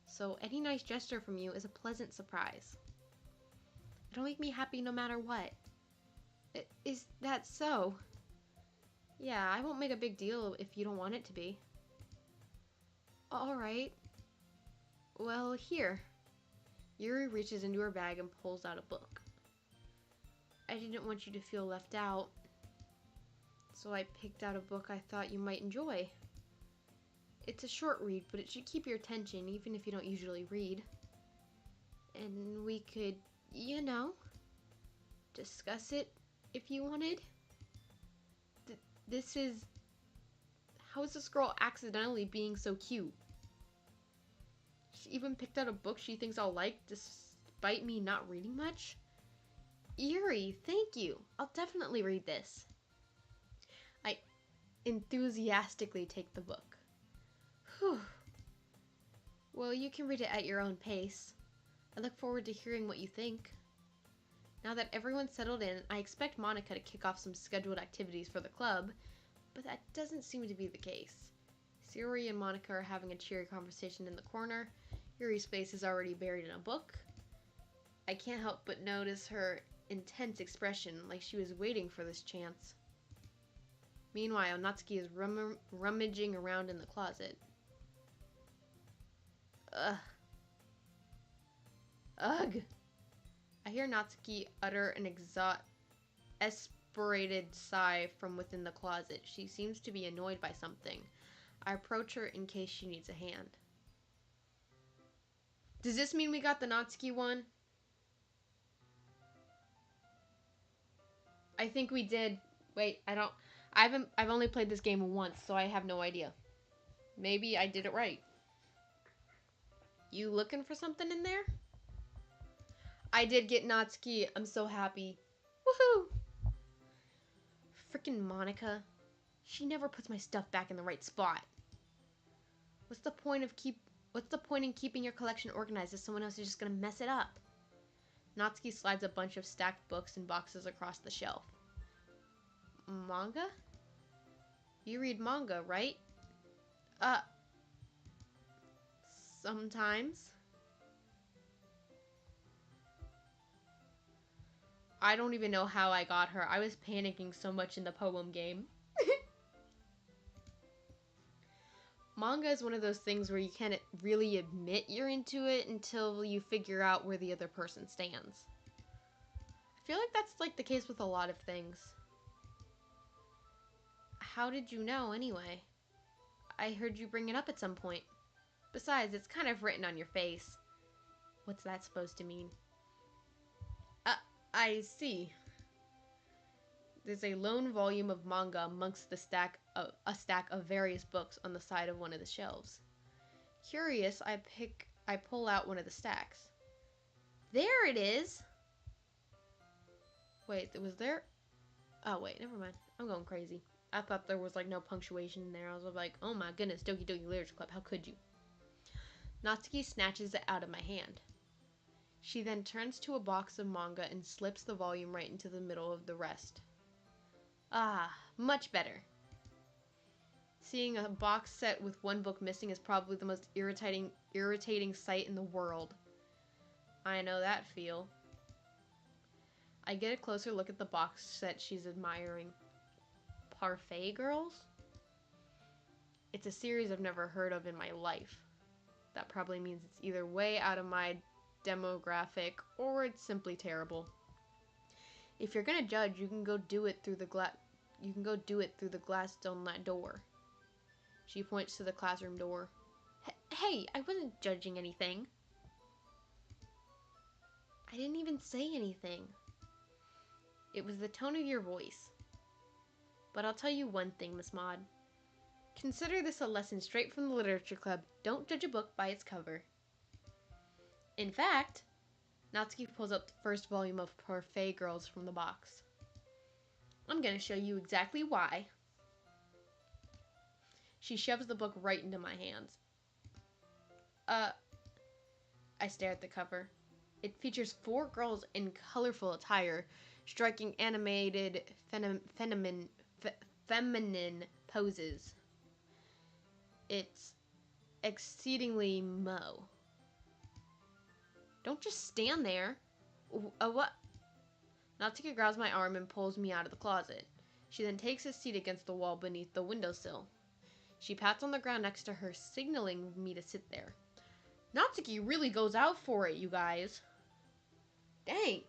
So any nice gesture from you is a pleasant surprise. It'll make me happy no matter what. Is that so? Yeah, I won't make a big deal if you don't want it to be. Alright. Well, here. Yuri reaches into her bag and pulls out a book. I didn't want you to feel left out, so I picked out a book I thought you might enjoy. It's a short read, but it should keep your attention even if you don't usually read. And we could, you know, discuss it if you wanted. This is... How is this girl accidentally being so cute? She even picked out a book she thinks I'll like despite me not reading much? Yuri, thank you. I'll definitely read this. I enthusiastically take the book. Whew. Well, you can read it at your own pace. I look forward to hearing what you think. Now that everyone's settled in, I expect Monica to kick off some scheduled activities for the club, but that doesn't seem to be the case. Sayori and Monica are having a cheery conversation in the corner. Yuri's face is already buried in a book. I can't help but notice her intense expression, like she was waiting for this chance. Meanwhile, Natsuki is rummaging around in the closet. Ugh. Ugh. I hear Natsuki utter an exasperated sigh from within the closet. She seems to be annoyed by something. I approach her in case she needs a hand. Does this mean we got the Natsuki one? I think we did. Wait, I've only played this game once, so I have no idea. Maybe I did it right. You looking for something in there? I did get Natsuki. I'm so happy. Woohoo! Frickin' Monica. She never puts my stuff back in the right spot. What's the point in keeping your collection organized if someone else is just gonna mess it up? Natsuki slides a bunch of stacked books and boxes across the shelf. Manga? You read manga, right? Sometimes. I don't even know how I got her. I was panicking so much in the poem game. Manga is one of those things where you can't really admit you're into it until you figure out where the other person stands. I feel like that's like the case with a lot of things. How did you know anyway? I heard you bring it up at some point. Besides, it's kind of written on your face. What's that supposed to mean? I see. There's a lone volume of manga amongst a stack of various books on the side of one of the shelves. Curious, I pull out one of the stacks. There it is! Wait, was there? Oh wait, never mind. I'm going crazy. I thought there was like no punctuation in there. I was like, oh my goodness, Doki Doki Literature Club, how could you? Natsuki snatches it out of my hand. She then turns to a box of manga and slips the volume right into the middle of the rest. Ah, much better. Seeing a box set with one book missing is probably the most irritating sight in the world. I know that feel. I get a closer look at the box set she's admiring. Parfait Girls? It's a series I've never heard of in my life. That probably means it's either way out of my demographic or it's simply terrible. If you're gonna judge, you can go do it through the glass on that door. She points to the classroom door. Hey, I wasn't judging anything. I didn't even say anything. It was the tone of your voice. But I'll tell you one thing, Miss Maud. Consider this a lesson straight from the literature club. Don't judge a book by its cover. In fact, Natsuki pulls up the first volume of Parfait Girls from the box. I'm going to show you exactly why. She shoves the book right into my hands. I stare at the cover. It features 4 girls in colorful attire, striking animated feminine poses. It's exceedingly Mo. Don't just stand there. What? Natsuki grabs my arm and pulls me out of the closet. She then takes a seat against the wall beneath the windowsill. She pats on the ground next to her, signaling me to sit there. Natsuki really goes out for it, you guys. Dang.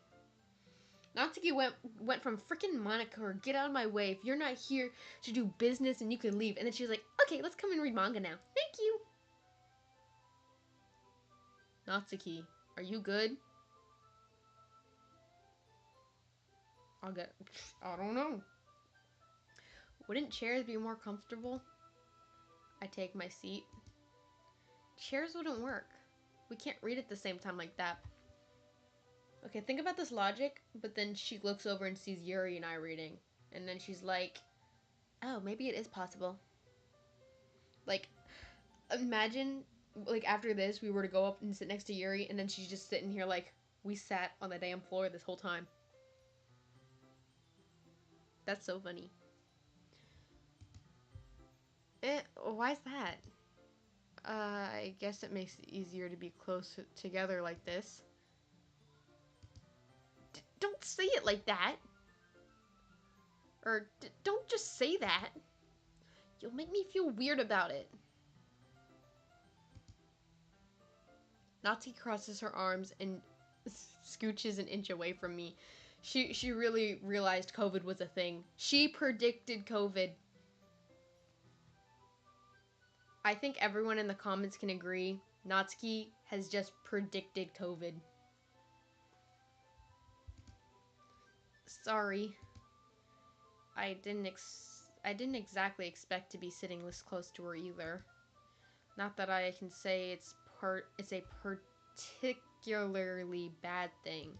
Natsuki went from frickin' Monica, get out of my way. If you're not here to do business and you can leave. And then she was like, okay, let's come and read manga now. Thank you. Natsuki, are you good? I don't know. Wouldn't chairs be more comfortable? I take my seat. Chairs wouldn't work. We can't read at the same time like that. Okay, think about this logic, but then she looks over and sees Yuri and I reading. And then she's like, oh, maybe it is possible. Like, imagine, like, after this, we were to go up and sit next to Yuri, and then she's just sitting here like, we sat on the damn floor this whole time. That's so funny. Why is that? I guess it makes it easier to be close together like this. Don't say it like that! Or, don't just say that! You'll make me feel weird about it. Natsuki crosses her arms and scooches an inch away from me. She really realized COVID was a thing. She predicted COVID. I think everyone in the comments can agree. Natsuki has just predicted COVID. Sorry. I didn't exactly expect to be sitting this close to her either. Not that I can say it's a particularly bad thing.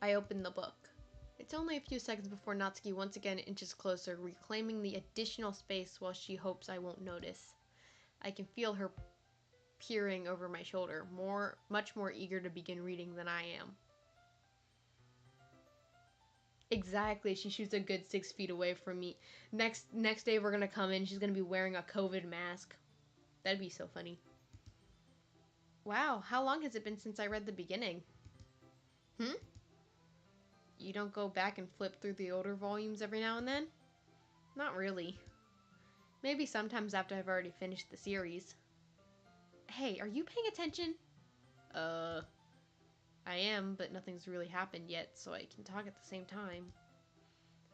I open the book. It's only a few seconds before Natsuki once again inches closer, reclaiming the additional space while she hopes I won't notice. I can feel her peering over my shoulder, much more eager to begin reading than I am. Exactly, she shoots a good 6 feet away from me. Next day we're gonna come in, she's gonna be wearing a COVID mask. That'd be so funny. Wow, how long has it been since I read the beginning? You don't go back and flip through the older volumes every now and then? Not really. Maybe sometimes after I've already finished the series. Hey, are you paying attention? I am, but nothing's really happened yet, so I can talk at the same time.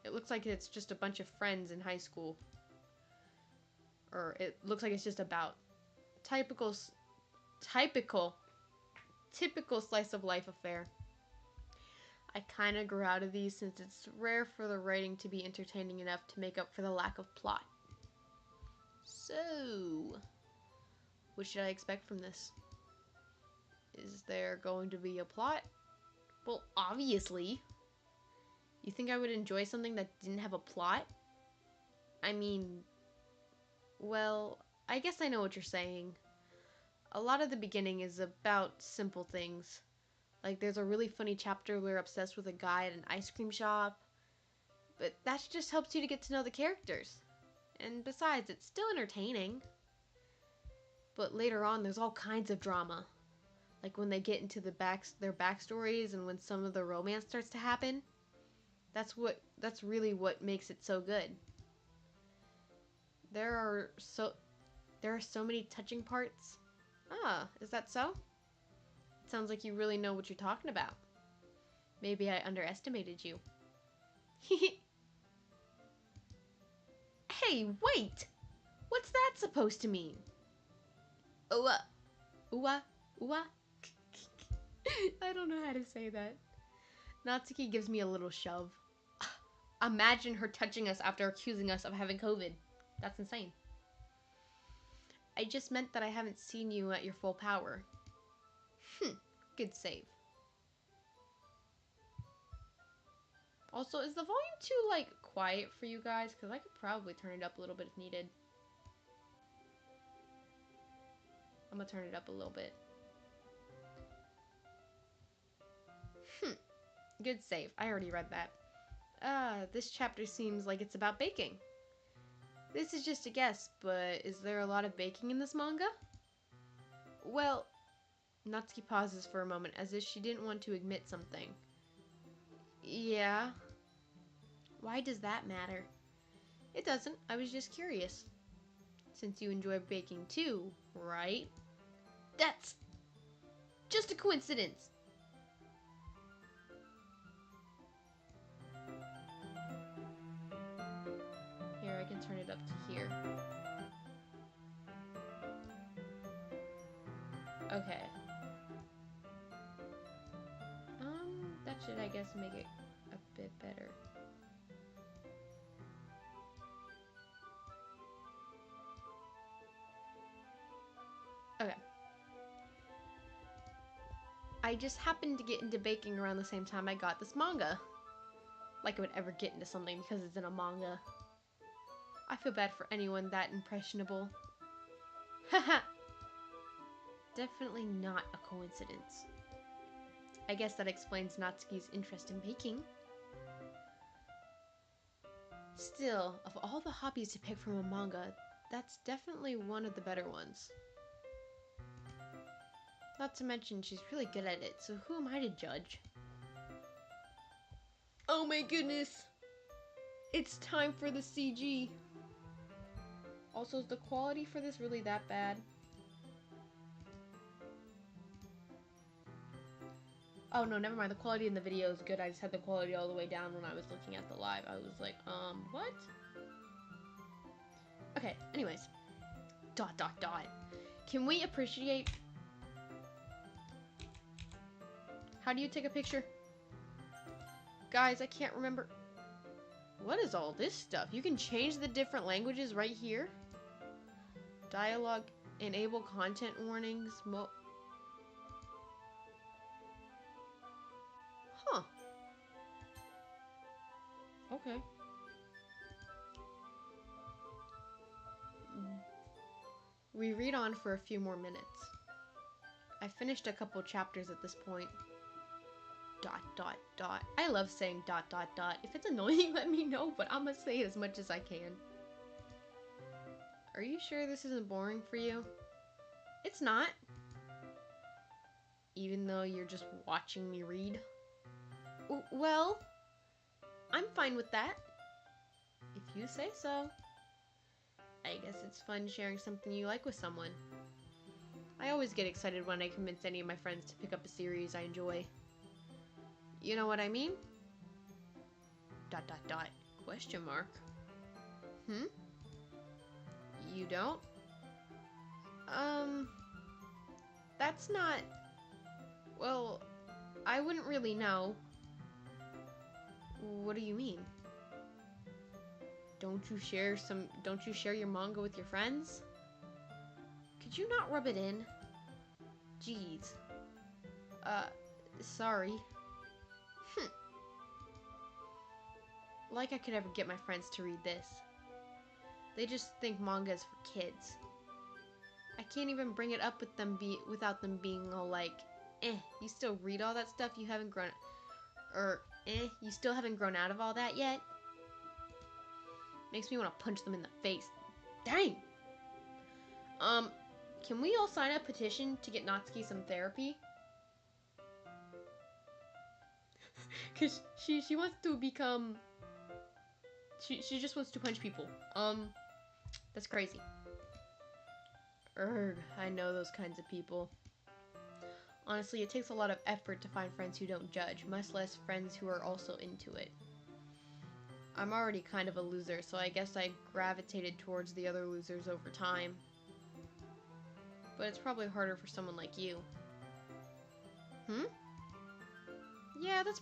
It looks like it's just a bunch of friends in high school. Or it looks like it's just about typical slice of life affair. I kinda grew out of these since it's rare for the writing to be entertaining enough to make up for the lack of plot. So, what should I expect from this? Is there going to be a plot? Well, obviously. You think I would enjoy something that didn't have a plot? I mean, well, I guess I know what you're saying. A lot of the beginning is about simple things. Like, there's a really funny chapter where we're obsessed with a guy at an ice cream shop. But that just helps you to get to know the characters. And besides, it's still entertaining. But later on, there's all kinds of drama. Like when they get into their backstories and when some of the romance starts to happen. That's really what makes it so good. There are so there are so many touching parts. Ah, is that so? It sounds like you really know what you're talking about. Maybe I underestimated you. Hey, wait! What's that supposed to mean? Ooh-ah. Ooh-ah. Ooh-ah. I don't know how to say that. Natsuki gives me a little shove. Imagine her touching us after accusing us of having COVID. That's insane. I just meant that I haven't seen you at your full power. Good save. Also, is the volume too, like, quiet for you guys? Because I could probably turn it up a little bit if needed. I'm gonna turn it up a little bit. Good save. I already read that. This chapter seems like it's about baking. This is just a guess, but is there a lot of baking in this manga? Well, Natsuki pauses for a moment as if she didn't want to admit something. Yeah. Why does that matter? It doesn't. I was just curious. Since you enjoy baking too, right? That's just a coincidence. Here, I can turn it up to here. Okay. That should, I guess, make it a bit better. Okay. I just happened to get into baking around the same time I got this manga. Like I would ever get into something because it's in a manga. I feel bad for anyone that impressionable. Haha. Definitely not a coincidence. I guess that explains Natsuki's interest in baking. Still, of all the hobbies to pick from a manga, that's definitely one of the better ones. Not to mention, she's really good at it, so who am I to judge? Oh my goodness! It's time for the CG! Also, is the quality for this really that bad? Oh no, never mind. The quality in the video is good. I just had the quality all the way down when I was looking at the live. I was like, what? Okay, anyways. ... Can we appreciate... How do you take a picture? Guys, I can't remember... What is all this stuff? You can change the different languages right here? Dialogue, enable content warnings, Huh. Okay. We read on for a few more minutes. I finished a couple chapters at this point. ... I love saying ... If it's annoying, let me know, but I'm gonna say it as much as I can. Are you sure this isn't boring for you? It's not. Even though you're just watching me read? Well, I'm fine with that. If you say so. I guess it's fun sharing something you like with someone. I always get excited when I convince any of my friends to pick up a series I enjoy. You know what I mean? ... Question mark. You don't? That's not... Well, I wouldn't really know. What do you mean? Don't you share your manga with your friends? Could you not rub it in? Jeez. Sorry. Like I could ever get my friends to read this. They just think manga is for kids. I can't even bring it up with them without them being all like, you still read all that stuff? You haven't grown... you still haven't grown out of all that yet? Makes me want to punch them in the face. Dang! Can we all sign a petition to get Natsuki some therapy? Cause she wants to become... She just wants to punch people. That's crazy. Urgh, I know those kinds of people. Honestly, it takes a lot of effort to find friends who don't judge, much less friends who are also into it. I'm already kind of a loser, so I guess I gravitated towards the other losers over time. But it's probably harder for someone like you. Yeah, that's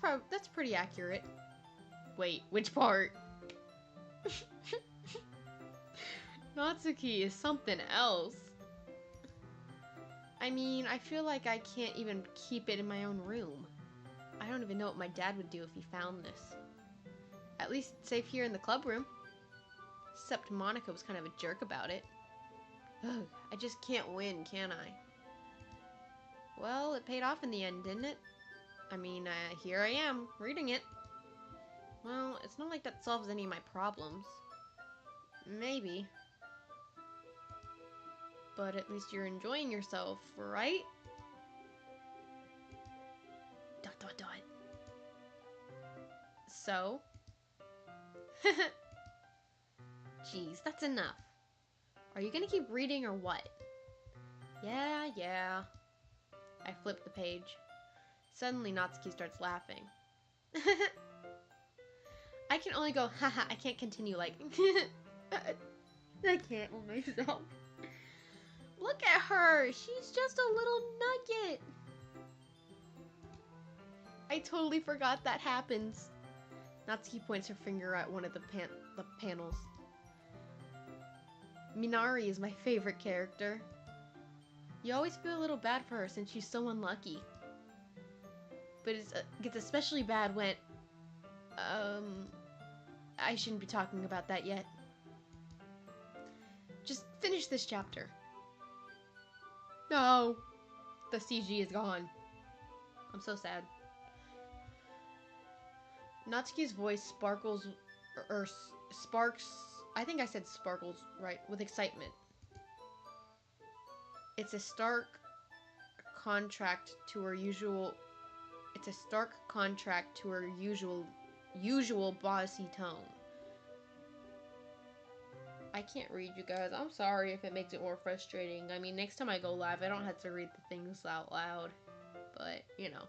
pretty accurate. Wait, which part? Natsuki is something else. I mean, I feel like I can't even keep it in my own room. I don't even know what my dad would do if he found this. At least it's safe here in the club room. Except Monica was kind of a jerk about it. Ugh, I just can't win, can I? Well, it paid off in the end, didn't it? I mean, here I am, reading it. Well, it's not like that solves any of my problems. Maybe. But at least you're enjoying yourself, right? ... So? Jeez, that's enough. Are you gonna keep reading or what? Yeah. I flip the page. Suddenly, Natsuki starts laughing. I can only go, haha, I can't continue like, I can't with myself. Look at her! She's just a little nugget! I totally forgot that happens. Natsuki points her finger at one of the panels. Minari is my favorite character. You always feel a little bad for her since she's so unlucky. But it gets especially bad when... I shouldn't be talking about that yet. Just finish this chapter. No! The CG is gone. I'm so sad. Natsuki's voice sparkles, or sparks, I think I said sparkles right, with excitement. It's a stark contrast to her usual bossy tone. I can't read, you guys. I'm sorry if it makes it more frustrating. I mean, next time I go live, I don't have to read the things out loud. But, you know.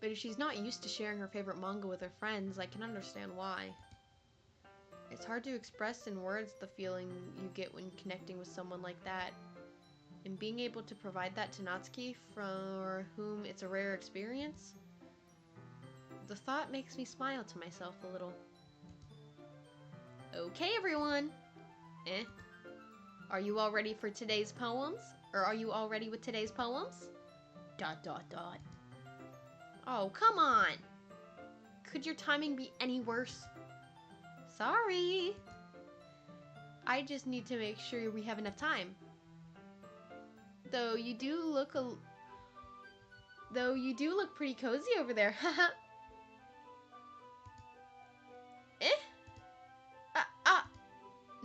But if she's not used to sharing her favorite manga with her friends, I can understand why. It's hard to express in words the feeling you get when connecting with someone like that. And being able to provide that to Natsuki, for whom it's a rare experience, the thought makes me smile to myself a little. Okay, everyone! Are you all ready for today's poems? Or are you all ready with today's poems? ... Oh, come on! Could your timing be any worse? Sorry! I just need to make sure we have enough time. Though you do look pretty cozy over there, haha.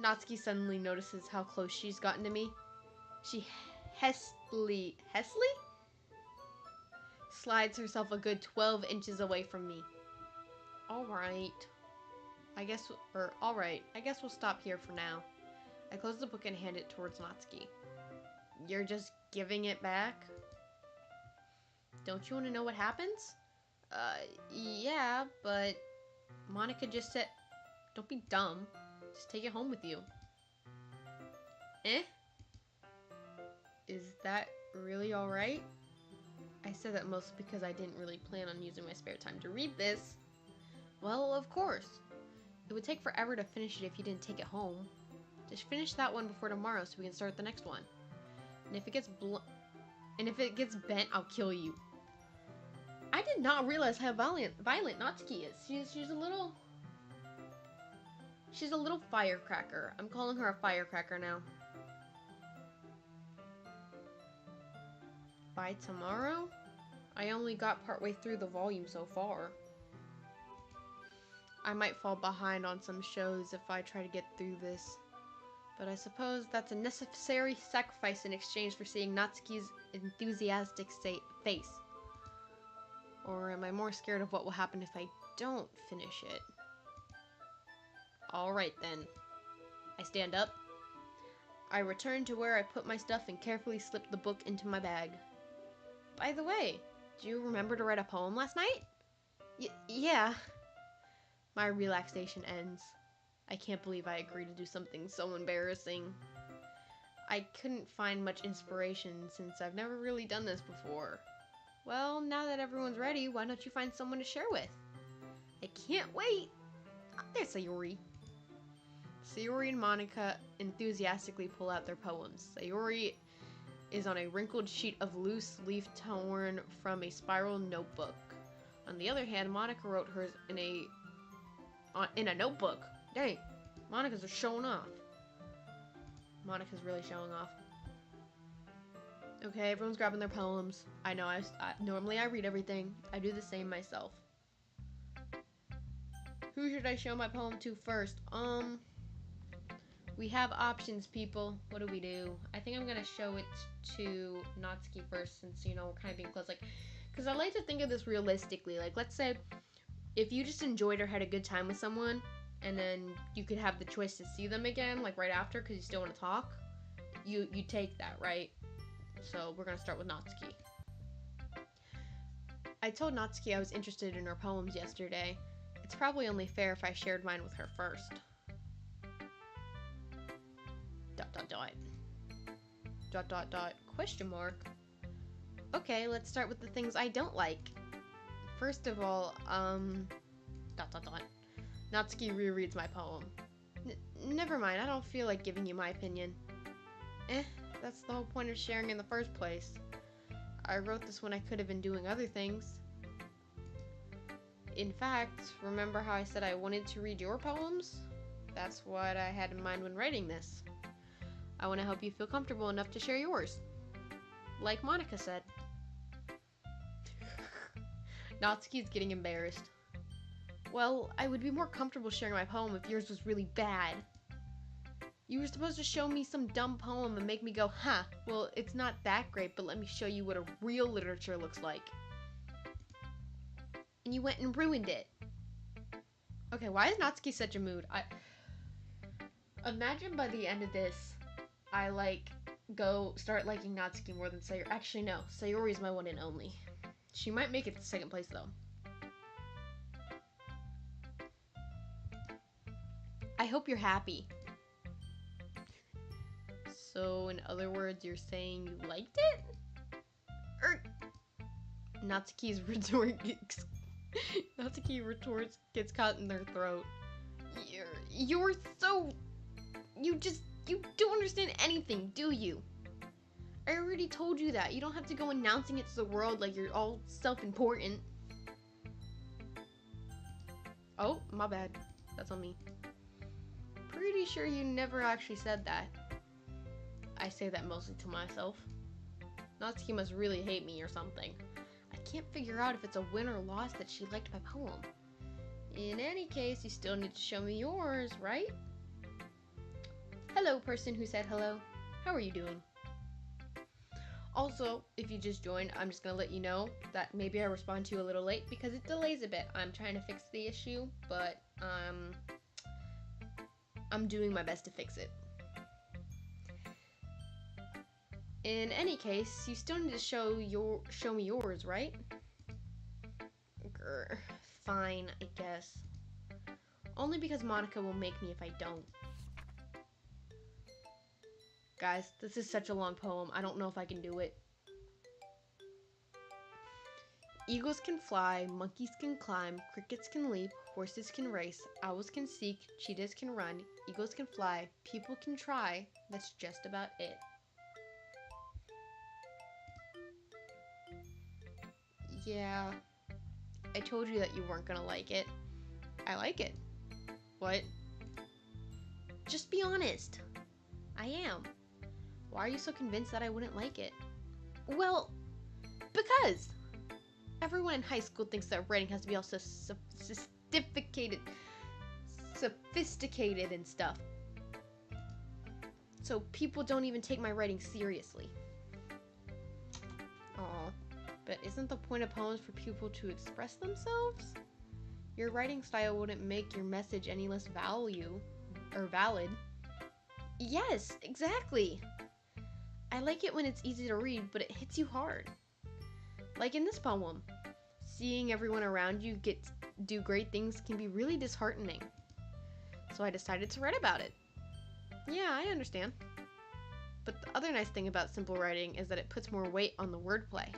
Natsuki suddenly notices how close she's gotten to me. She hastily slides herself a good 12 inches away from me. Alright. I guess we'll stop here for now. I close the book and hand it towards Natsuki. You're just giving it back? Don't you want to know what happens? Yeah, but Monica just said, don't be dumb. Just take it home with you. Is that really alright? I said that mostly because I didn't really plan on using my spare time to read this. Well, of course. It would take forever to finish it if you didn't take it home. Just finish that one before tomorrow so we can start the next one. And if it gets bent, I'll kill you. I did not realize how violent Natsuki is. She's a little firecracker. I'm calling her a firecracker now. By tomorrow? I only got partway through the volume so far. I might fall behind on some shows if I try to get through this. But I suppose that's a necessary sacrifice in exchange for seeing Natsuki's enthusiastic face. Or am I more scared of what will happen if I don't finish it? Alright then. I stand up. I return to where I put my stuff and carefully slip the book into my bag. By the way, do you remember to write a poem last night? Yeah. My relaxation ends. I can't believe I agreed to do something so embarrassing. I couldn't find much inspiration since I've never really done this before. Well, now that everyone's ready, why don't you find someone to share with? I can't wait! There's Sayori. Sayori and Monica enthusiastically pull out their poems. Sayori is on a wrinkled sheet of loose leaf torn from a spiral notebook. On the other hand, Monica wrote hers in a notebook. Dang, Monica's showing off. Monica's really showing off. Okay, everyone's grabbing their poems. I know, normally I read everything. I do the same myself. Who should I show my poem to first? We have options, people. What do we do? I think I'm gonna show it to Natsuki first, since, you know, we're kind of being close. Like, because I like to think of this realistically. Like, let's say if you just enjoyed or had a good time with someone, and then you could have the choice to see them again, like right after, because you still want to talk, you take that, right? So we're gonna start with Natsuki. I told Natsuki I was interested in her poems yesterday. It's probably only fair if I shared mine with her first. ... Question mark. Okay, let's start with the things I don't like. First of all, ... Natsuki rereads my poem. Never mind, I don't feel like giving you my opinion. That's the whole point of sharing in the first place. I wrote this when I could have been doing other things. In fact, remember how I said I wanted to read your poems? That's what I had in mind when writing this. I want to help you feel comfortable enough to share yours. Like Monica said. Natsuki's getting embarrassed. Well, I would be more comfortable sharing my poem if yours was really bad. You were supposed to show me some dumb poem and make me go, huh, well, it's not that great, but let me show you what a real literature looks like. And you went and ruined it. Okay, why is Natsuki such a mood? Imagine by the end of this, I start liking Natsuki more than Sayori. Actually, no, Sayori's my one and only. She might make it to second place, though. I hope you're happy. So, in other words, you're saying you liked it? Natsuki's Natsuki retorts, gets caught in their throat. You're so... You don't understand anything, do you? I already told you that. You don't have to go announcing it to the world like you're all self-important. Oh, my bad. That's on me. Pretty sure you never actually said that. I say that mostly to myself. Natsuki must really hate me or something. I can't figure out if it's a win or loss that she liked my poem. In any case, you still need to show me yours, right? Hello, person who said hello. How are you doing? Also, if you just joined, I'm just gonna let you know that maybe I respond to you a little late because it delays a bit. I'm trying to fix the issue, but I'm doing my best to fix it. In any case, you still need to show me yours, right? Grr, fine, I guess. Only because Monica will make me if I don't. Guys, this is such a long poem. I don't know if I can do it. Eagles can fly, monkeys can climb, crickets can leap, horses can race, owls can seek, cheetahs can run, eagles can fly, people can try. That's just about it. Yeah, I told you that you weren't gonna like it. I like it. What? Just be honest. I am. Why are you so convinced that I wouldn't like it? Well, because everyone in high school thinks that writing has to be all so sophisticated and stuff. So people don't even take my writing seriously. Aw, but isn't the point of poems for people to express themselves? Your writing style wouldn't make your message any less valid. Yes, exactly. I like it when it's easy to read, but it hits you hard. Like in this poem, seeing everyone around you do great things can be really disheartening. So I decided to write about it. Yeah, I understand. But the other nice thing about simple writing is that it puts more weight on the wordplay.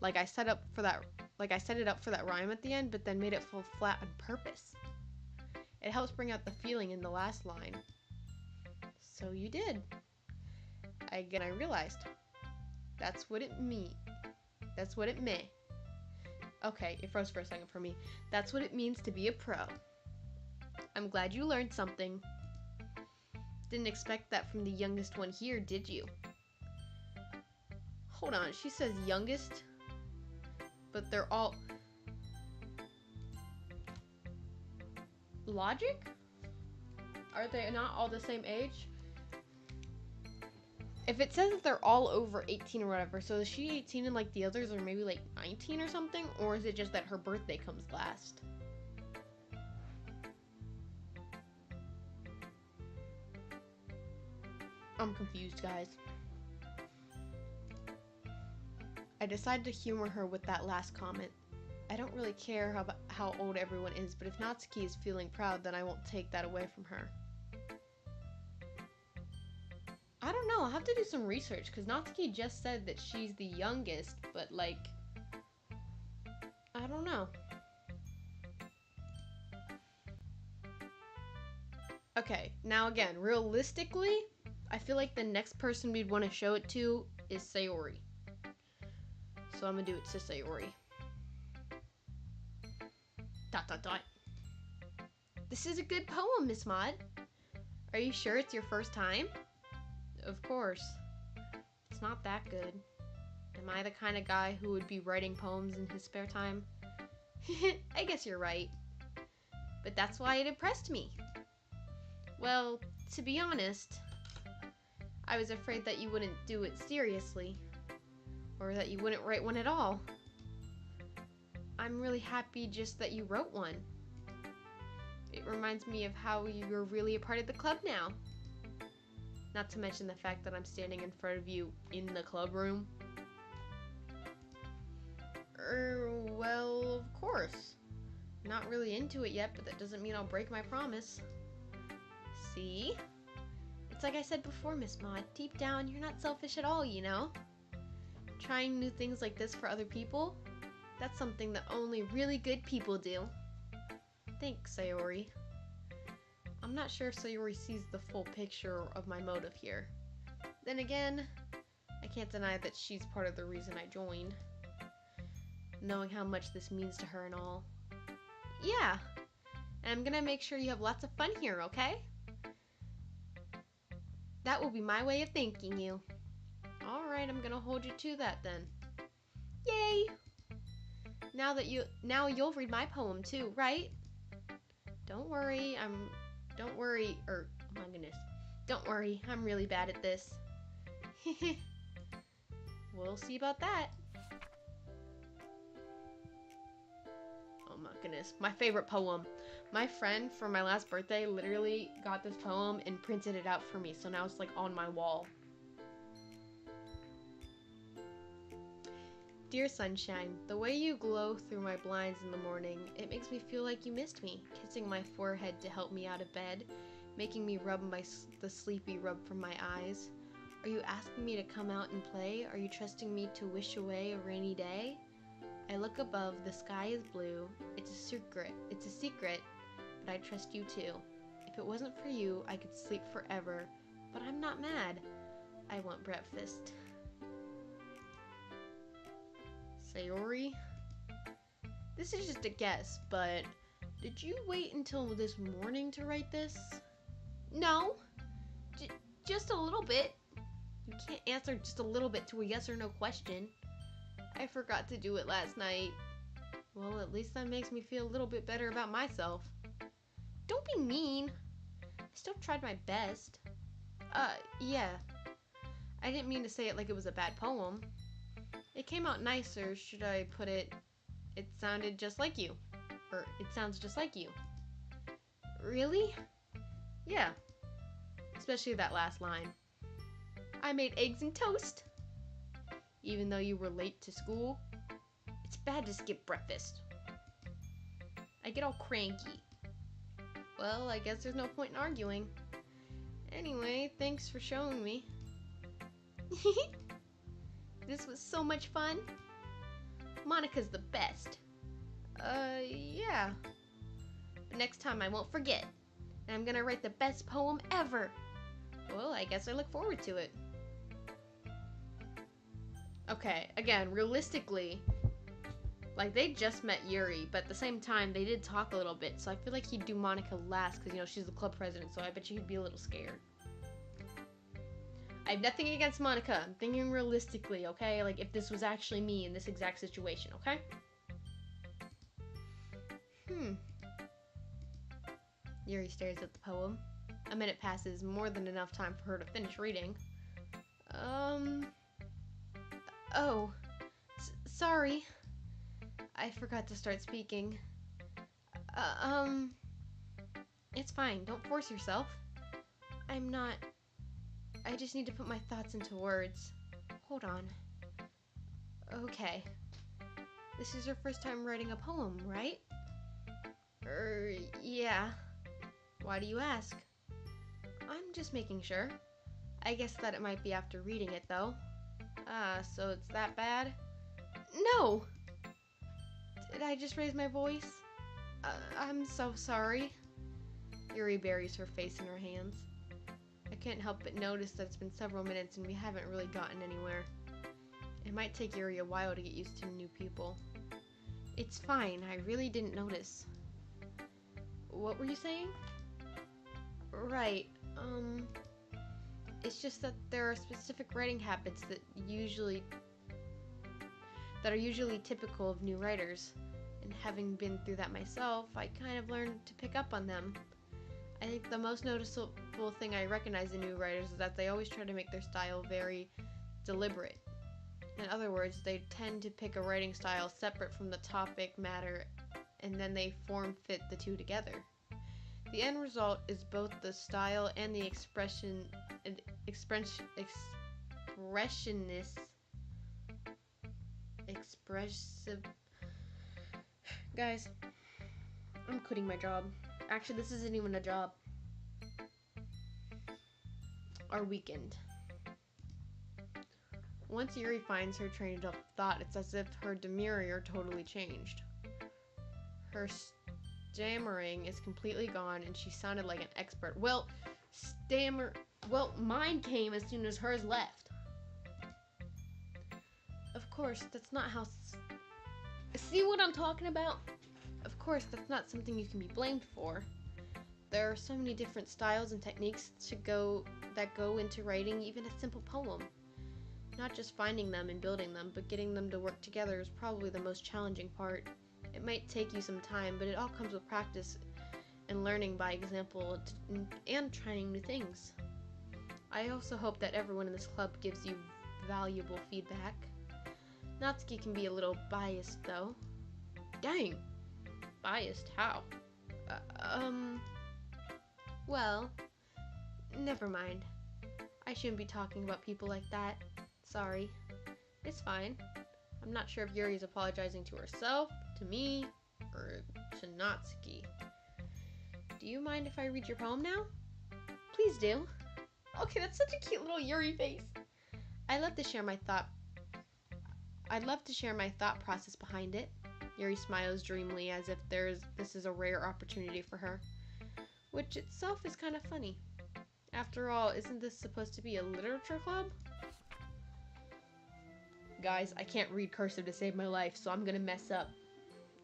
Like I set it up for that rhyme at the end, but then made it fall flat on purpose. It helps bring out the feeling in the last line. So you did. Again, I realized. That's what it means. That's what it may. Okay, it froze for a second for me. That's what it means to be a pro. I'm glad you learned something. Didn't expect that from the youngest one here, did you? Hold on, she says youngest, but they're all... Logic? Are they not all the same age? If it says that they're all over 18 or whatever, so is she 18 and like the others are maybe like 19 or something? Or is it just that her birthday comes last? I'm confused, guys. I decided to humor her with that last comment. I don't really care how old everyone is, but if Natsuki is feeling proud, then I won't take that away from her. I don't know, I'll have to do some research, because Natsuki just said that she's the youngest, but like, I don't know. Okay, now again, realistically, I feel like the next person we'd want to show it to is Sayori. So I'm gonna do it to Sayori. ... This is a good poem, Miss Maud. Are you sure it's your first time? Of course. It's not that good. Am I the kind of guy who would be writing poems in his spare time? I guess you're right. But that's why it impressed me. Well, to be honest, I was afraid that you wouldn't do it seriously. Or that you wouldn't write one at all. I'm really happy just that you wrote one. It reminds me of how you're really a part of the club now. Not to mention the fact that I'm standing in front of you in the club room. Well, of course. Not really into it yet, but that doesn't mean I'll break my promise. See? It's like I said before, Miss Maud. Deep down, you're not selfish at all, you know? Trying new things like this for other people, that's something that only really good people do. Thanks, Sayori. I'm not sure if Sayori sees the full picture of my motive here. Then again, I can't deny that she's part of the reason I joined. Knowing how much this means to her and all. Yeah, and I'm gonna make sure you have lots of fun here, okay? That will be my way of thanking you. Alright, I'm gonna hold you to that then. Yay! Now you'll read my poem too, right? Don't worry, don't worry, oh my goodness. Don't worry, I'm really bad at this. We'll see about that. Oh my goodness, my favorite poem. My friend for my last birthday literally got this poem and printed it out for me, so now it's like on my wall. Dear sunshine, the way you glow through my blinds in the morning, it makes me feel like you missed me, kissing my forehead to help me out of bed, making me rub the sleepy rub from my eyes. Are you asking me to come out and play? Are you trusting me to wish away a rainy day? I look above, the sky is blue. It's a secret, but I trust you too. If it wasn't for you, I could sleep forever, but I'm not mad. I want breakfast. Sayori? This is just a guess, but did you wait until this morning to write this? No, just a little bit. You can't answer just a little bit to a yes or no question. I forgot to do it last night. Well, at least that makes me feel a little bit better about myself. Don't be mean. I still tried my best. Yeah. I didn't mean to say it like it was a bad poem. It came out nicer, should I put it, it sounded just like you. Or, it sounds just like you. Really? Yeah. especially that last line. I made eggs and toast. Even though you were late to school, it's bad to skip breakfast. I get all cranky. Well, I guess there's no point in arguing. Anyway, thanks for showing me. This was so much fun. Monica's the best. Yeah. But next time I won't forget. And I'm gonna write the best poem ever. Well, I guess I look forward to it. Okay, again, realistically, like, they just met Yuri, but at the same time, they did talk a little bit, so I feel like he'd do Monica last, because, you know, she's the club president, so I bet you he'd be a little scared. I have nothing against Monica. I'm thinking realistically, okay? Like, if this was actually me in this exact situation, okay? Yuri stares at the poem. A minute passes, more than enough time for her to finish reading. Oh. Sorry. I forgot to start speaking. It's fine. Don't force yourself. I'm not... I just need to put my thoughts into words. Hold on. Okay. This is your first time writing a poem, right? Yeah. Why do you ask? I'm just making sure. I guess that it might be after reading it, though. So it's that bad? No! Did I just raise my voice? I'm so sorry. Yuri buries her face in her hands. I can't help but notice that it's been several minutes and we haven't really gotten anywhere. It might take Yuri a while to get used to new people. It's fine, I really didn't notice. What were you saying? Right, it's just that there are specific writing habits that are usually typical of new writers. And having been through that myself, I kind of learned to pick up on them. I think the most noticeable thing I recognize in new writers is that they always try to make their style very deliberate. In other words, they tend to pick a writing style separate from the topic matter, and then they form-fit the two together. The end result is both the style and the expressiveness. Expressive. Guys, I'm quitting my job. Actually, this isn't even a job. Our weekend. Once Yuri finds her train of thought, it's as if her demeanor totally changed. Her stammering is completely gone, and she sounded like an expert. Well, mine came as soon as hers left. Of course, that's not how... See what I'm talking about? Of course, that's not something you can be blamed for. There are so many different styles and techniques that go into writing even a simple poem. Not just finding them and building them, but getting them to work together is probably the most challenging part. It might take you some time, but it all comes with practice and learning by example and trying new things. I also hope that everyone in this club gives you valuable feedback. Natsuki can be a little biased, though. Dang! Biased? How? Well, never mind. I shouldn't be talking about people like that. Sorry. It's fine. I'm not sure if Yuri is apologizing to herself, to me, or to Natsuki. Do you mind if I read your poem now? Please do. Okay, that's such a cute little Yuri face. I'd love to share my thought process behind it. Yuri smiles dreamily as if this is a rare opportunity for her, which itself is kind of funny. After all, isn't this supposed to be a literature club? Guys, I can't read cursive to save my life, so I'm gonna mess up.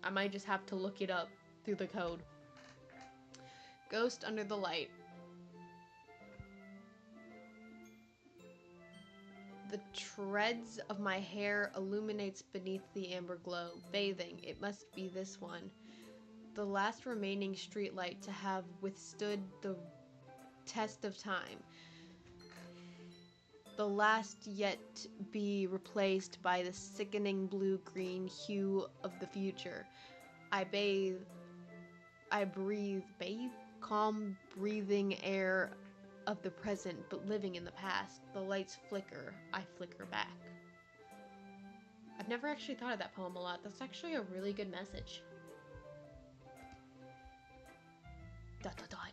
I might just have to look it up through the code. Ghost under the light. The treads of my hair illuminates beneath the amber glow. Bathing. It must be this one. The last remaining streetlight to have withstood the test of time. The last yet be replaced by the sickening blue-green hue of the future. I breathe, calm breathing air of the present, but living in the past. The lights flicker, I flicker back. I've never actually thought of that poem a lot. That's actually a really good message. Dot dot dot.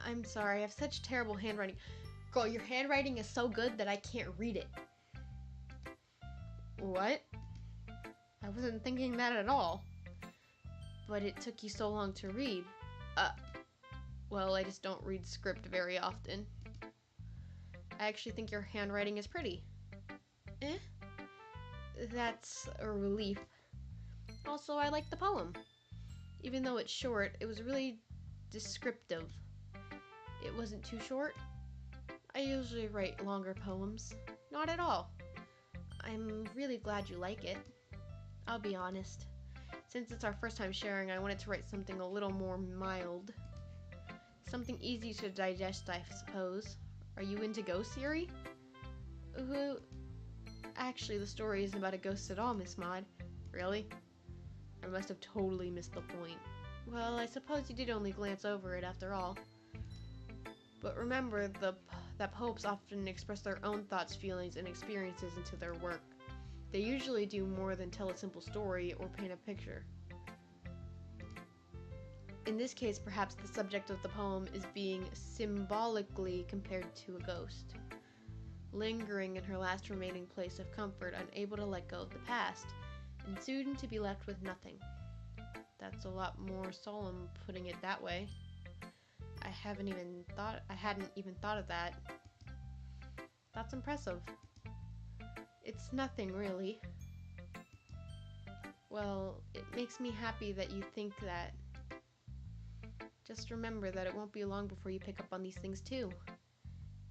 I'm sorry, I have such terrible handwriting. Girl, your handwriting is so good that I can't read it. What? I wasn't thinking that at all. But it took you so long to read. Well, I just don't read script very often. I actually think your handwriting is pretty. Eh? That's a relief. Also, I like the poem. Even though it's short, it was really descriptive. It wasn't too short. I usually write longer poems. Not at all. I'm really glad you like it. I'll be honest. Since it's our first time sharing, I wanted to write something a little more mild. Something easy to digest, I suppose. Are you into ghosts, Yuri? Actually, the story isn't about a ghost at all, Miss Maud. Really? I must have totally missed the point. Well, I suppose you did only glance over it after all. But remember, that poets often express their own thoughts, feelings, and experiences into their work. They usually do more than tell a simple story or paint a picture. In this case, perhaps the subject of the poem is being symbolically compared to a ghost. Lingering in her last remaining place of comfort, unable to let go of the past, and soon to be left with nothing. That's a lot more solemn putting it that way. I hadn't even thought of that. That's impressive. It's nothing, really. Well, it makes me happy that you think that. Just remember that it won't be long before you pick up on these things too.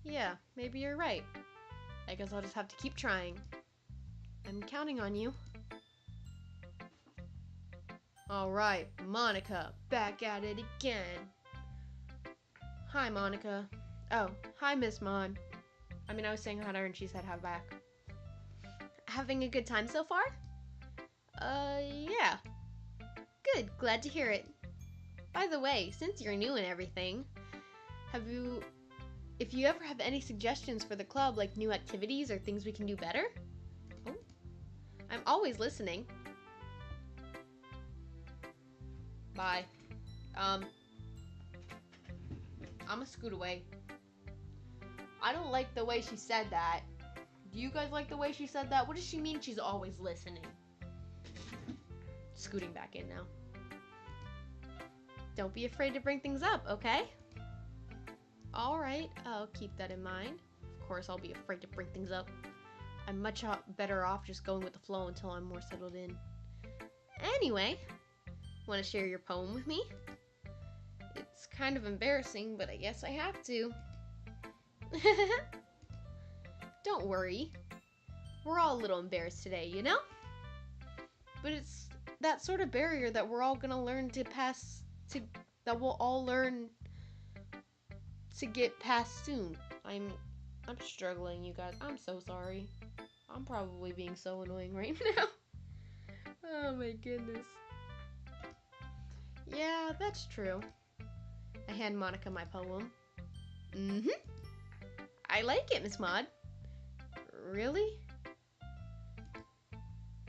Yeah, maybe you're right. I guess I'll just have to keep trying. I'm counting on you. Alright, Monica, back at it again. Hi, Monica. Oh, hi, Miss Maud. I was saying hi to her and she said hi back. Having a good time so far? Yeah. Good, glad to hear it. By the way, since you're new and everything, if you ever have any suggestions for the club, like new activities or things we can do better? Oh, I'm always listening. Bye. I'm gonna scoot away. I don't like the way she said that. Do you guys like the way she said that? What does she mean she's always listening? Scooting back in now. Don't be afraid to bring things up, okay? Alright, I'll keep that in mind. Of course, I'll be afraid to bring things up. I'm much better off just going with the flow until I'm more settled in. Anyway, want to share your poem with me? It's kind of embarrassing, but I guess I have to. Don't worry. We're all a little embarrassed today, you know? But it's that sort of barrier that we're all gonna learn to pass to, that we'll all learn to get past soon. I'm struggling, you guys. I'm so sorry. I'm probably being so annoying right now. Oh my goodness. Yeah, that's true. I hand Monica my poem. I like it, Miss Maud. Really?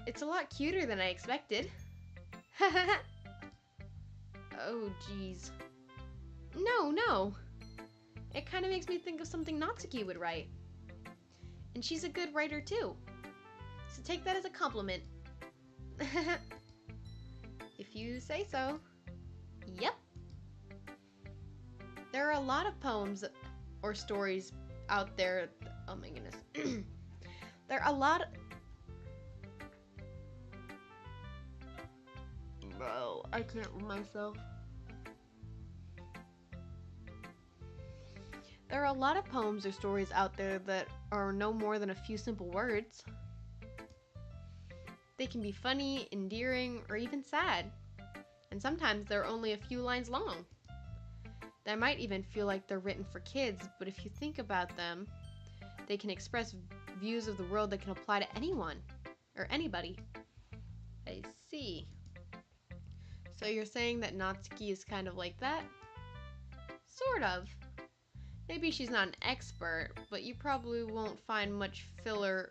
It's a lot cuter than I expected. Oh, jeez. No. It kind of makes me think of something Natsuki would write. And she's a good writer, too. So take that as a compliment. If you say so. Yep. There are a lot of poems or stories out there. Oh my goodness. There are a lot of... Bro, I can't read myself. There are a lot of poems or stories out there that are no more than a few simple words. They can be funny, endearing, or even sad. And sometimes they're only a few lines long. They might even feel like they're written for kids, but if you think about them, they can express views of the world that can apply to anyone or anybody. I see. So you're saying that Natsuki is kind of like that? Sort of. Maybe she's not an expert, but you probably won't find much filler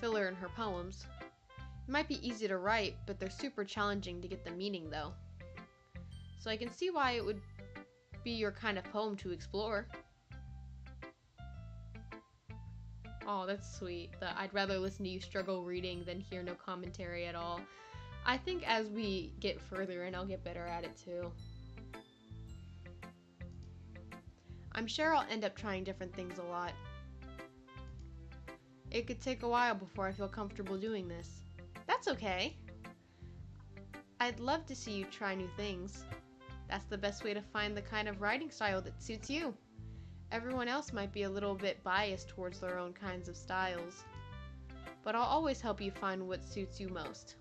in her poems. It might be easy to write, but they're super challenging to get the meaning though. So I can see why it would be your kind of poem to explore. Oh, that's sweet. I'd rather listen to you struggle reading than hear no commentary at all. I think as we get further in, I'll get better at it too. I'm sure I'll end up trying different things a lot. It could take a while before I feel comfortable doing this. That's okay. I'd love to see you try new things. That's the best way to find the kind of writing style that suits you. Everyone else might be a little bit biased towards their own kinds of styles, but I'll always help you find what suits you most.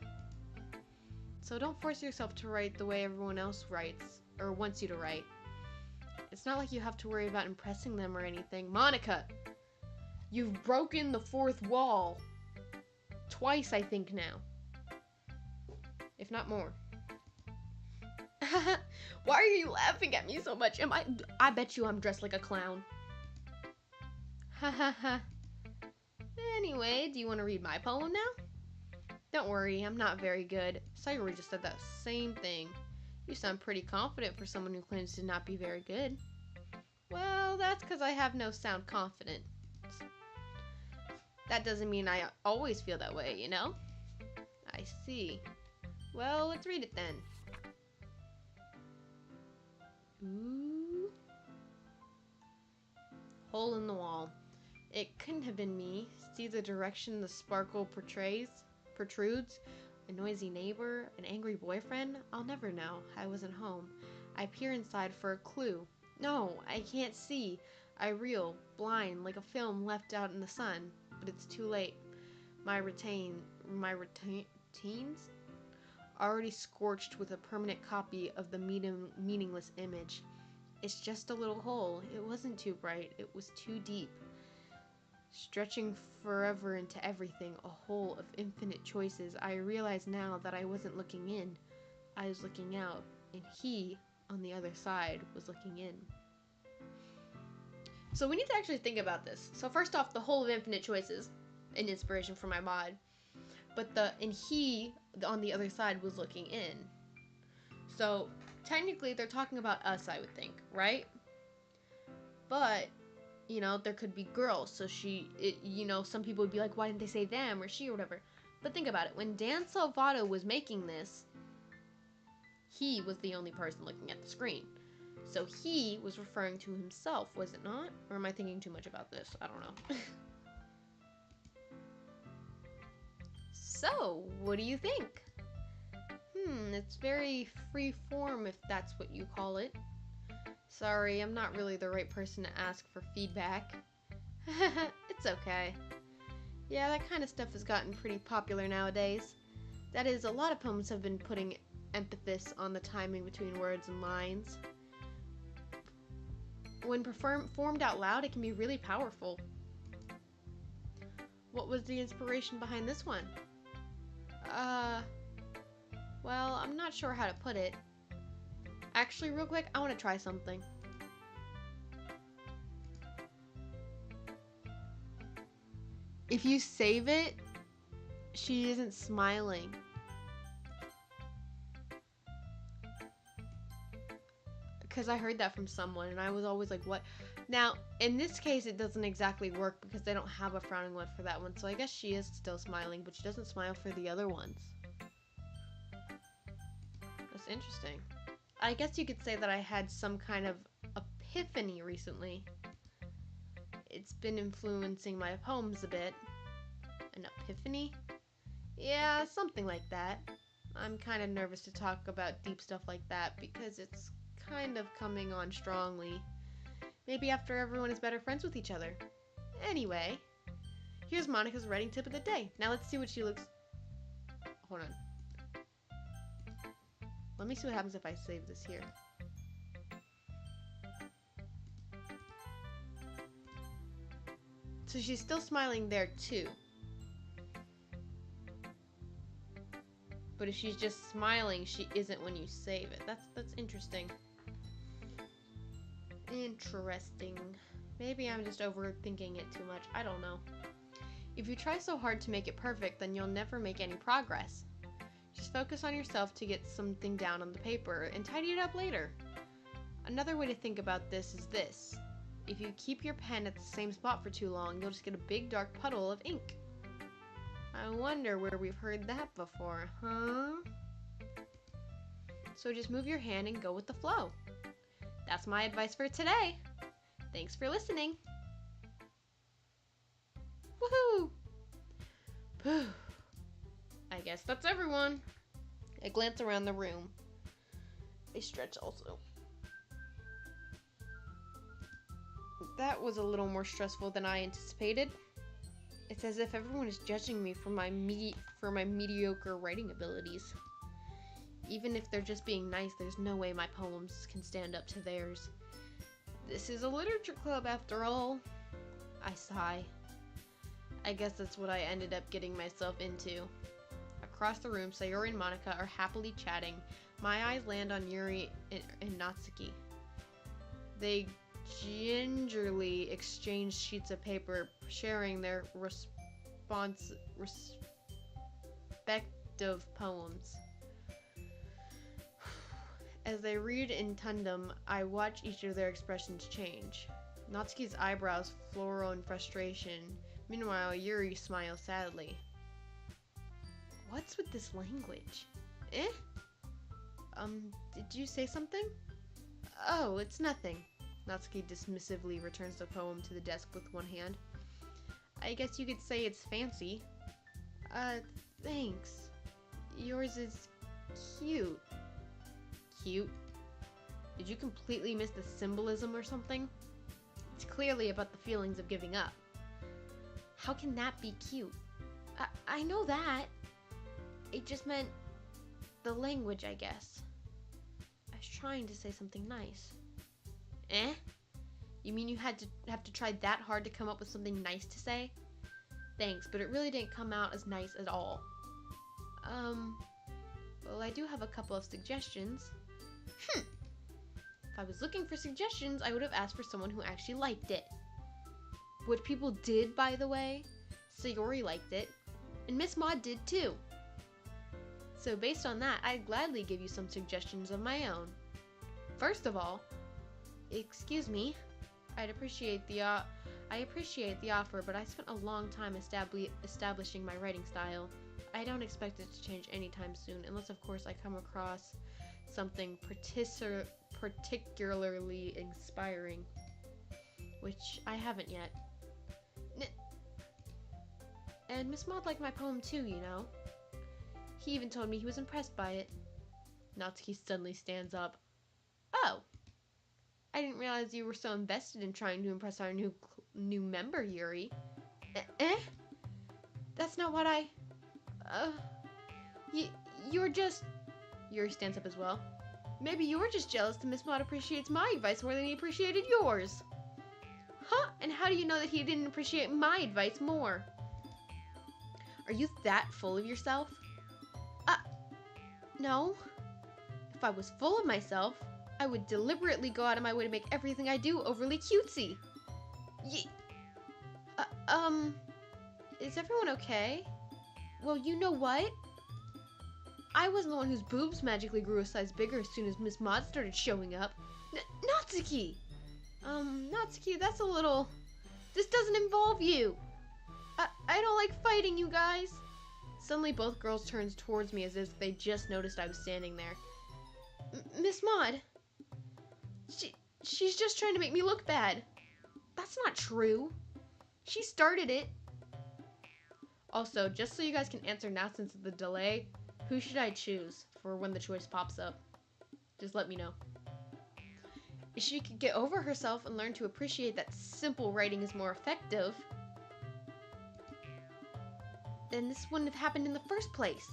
So don't force yourself to write the way everyone else writes, or wants you to write. It's not like you have to worry about impressing them or anything. Monica! You've broken the fourth wall. Twice, I think, now. If not more. Why are you laughing at me so much? I bet you I'm dressed like a clown. Ha ha ha. Anyway, do you want to read my poem now? Don't worry, I'm not very good. Sayuri just said that same thing. You sound pretty confident for someone who claims to not be very good. Well, that's because I have no sound confidence. That doesn't mean I always feel that way, you know? I see. Well, let's read it then. Ooh. Hole in the wall. It couldn't have been me. See the direction the sparkle protrudes? A noisy neighbor? An angry boyfriend? I'll never know. I wasn't home. I peer inside for a clue. No, I can't see. I reel, blind, like a film left out in the sun. But it's too late. My retains? Already scorched with a permanent copy of the meaningless image. It's just a little hole. It wasn't too bright. It was too deep. Stretching forever into everything, a hole of infinite choices. I realize now that I wasn't looking in. I was looking out, and he, on the other side, was looking in. So we need to actually think about this. So first off, the hole of infinite choices, an inspiration for my mod. But and he, on the other side, was looking in. So technically, they're talking about us, I would think, right? But, you know, there could be girls. So some people would be like, why didn't they say them or she or whatever? But think about it. When Dan Salvato was making this, he was the only person looking at the screen. So he was referring to himself, was it not? Or am I thinking too much about this? I don't know. So, what do you think? It's very free form if that's what you call it. Sorry, I'm not really the right person to ask for feedback. It's okay. Yeah, that kind of stuff has gotten pretty popular nowadays. That is, a lot of poems have been putting emphasis on the timing between words and lines. When performed out loud, it can be really powerful. What was the inspiration behind this one? Well, I'm not sure how to put it. Actually, real quick, I want to try something. If you save it, she isn't smiling. Because I heard that from someone, and I was always like, what? Now, in this case, it doesn't exactly work because they don't have a frowning one for that one, so I guess she is still smiling, but she doesn't smile for the other ones. That's interesting. I guess you could say that I had some kind of epiphany recently. It's been influencing my poems a bit. An epiphany? Yeah, something like that. I'm kind of nervous to talk about deep stuff like that because it's kind of coming on strongly. Maybe after everyone is better friends with each other. Anyway, here's Monica's writing tip of the day. Now let's see what she looks... Hold on. Let me see what happens if I save this here. So she's still smiling there too. But if she's just smiling, she isn't when you save it. That's interesting. Interesting. Maybe I'm just overthinking it too much. I don't know. If you try so hard to make it perfect, then you'll never make any progress. Just focus on yourself to get something down on the paper and tidy it up later. Another way to think about this is this. If you keep your pen at the same spot for too long, you'll just get a big dark puddle of ink. I wonder where we've heard that before, huh? So just move your hand and go with the flow. That's my advice for today. Thanks for listening. Woohoo! Phew. I guess that's everyone. I glance around the room. I stretch also. That was a little more stressful than I anticipated. It's as if everyone is judging me for my mediocre writing abilities. Even if they're just being nice, there's no way my poems can stand up to theirs. This is a literature club after all. I sigh. I guess that's what I ended up getting myself into. Across the room, Sayori and Monica are happily chatting. My eyes land on Yuri and Natsuki. They gingerly exchange sheets of paper, sharing their respective poems. As they read in tandem, I watch each of their expressions change. Natsuki's eyebrows furrow in frustration. Meanwhile, Yuri smiles sadly. What's with this language? Eh? Did you say something? Oh, it's nothing. Natsuki dismissively returns the poem to the desk with one hand. I guess you could say it's fancy. Thanks. Yours is cute. Cute? Did you completely miss the symbolism or something? It's clearly about the feelings of giving up. How can that be cute? I know that. It just meant the language, I guess. I was trying to say something nice. Eh? You mean you have to try that hard to come up with something nice to say? Thanks, but it really didn't come out as nice at all. Well, I do have a couple of suggestions. If I was looking for suggestions, I would have asked for someone who actually liked it. Which people did, by the way. Sayori liked it, and Miss Maud did too. So based on that, I'd gladly give you some suggestions of my own. First of all, excuse me, I appreciate the offer, but I spent a long time establishing my writing style. I don't expect it to change anytime soon, unless of course I come across something particularly inspiring, which I haven't yet. And Miss Maud liked my poem too, you know. He even told me he was impressed by it. Natsuki suddenly stands up. Oh, I didn't realize you were so invested in trying to impress our new member, Yuri. Eh? That's not what I... You're just... Yuri stands up as well. Maybe you're just jealous that Miss Maud appreciates my advice more than he appreciated yours. Huh? And how do you know that he didn't appreciate my advice more? Are you that full of yourself? No. If I was full of myself, I would deliberately go out of my way to make everything I do overly cutesy. Is everyone okay? Well, you know what? I wasn't the one whose boobs magically grew a size bigger as soon as Miss Maud started showing up. Natsuki! Natsuki, that's a little... This doesn't involve you! I don't like fighting, you guys! Suddenly, both girls turned towards me as if they just noticed I was standing there. Miss Maud! She's just trying to make me look bad. That's not true. She started it. Also, just so you guys can answer now since of the delay, who should I choose for when the choice pops up? Just let me know. If she could get over herself and learn to appreciate that simple writing is more effective, then this wouldn't have happened in the first place.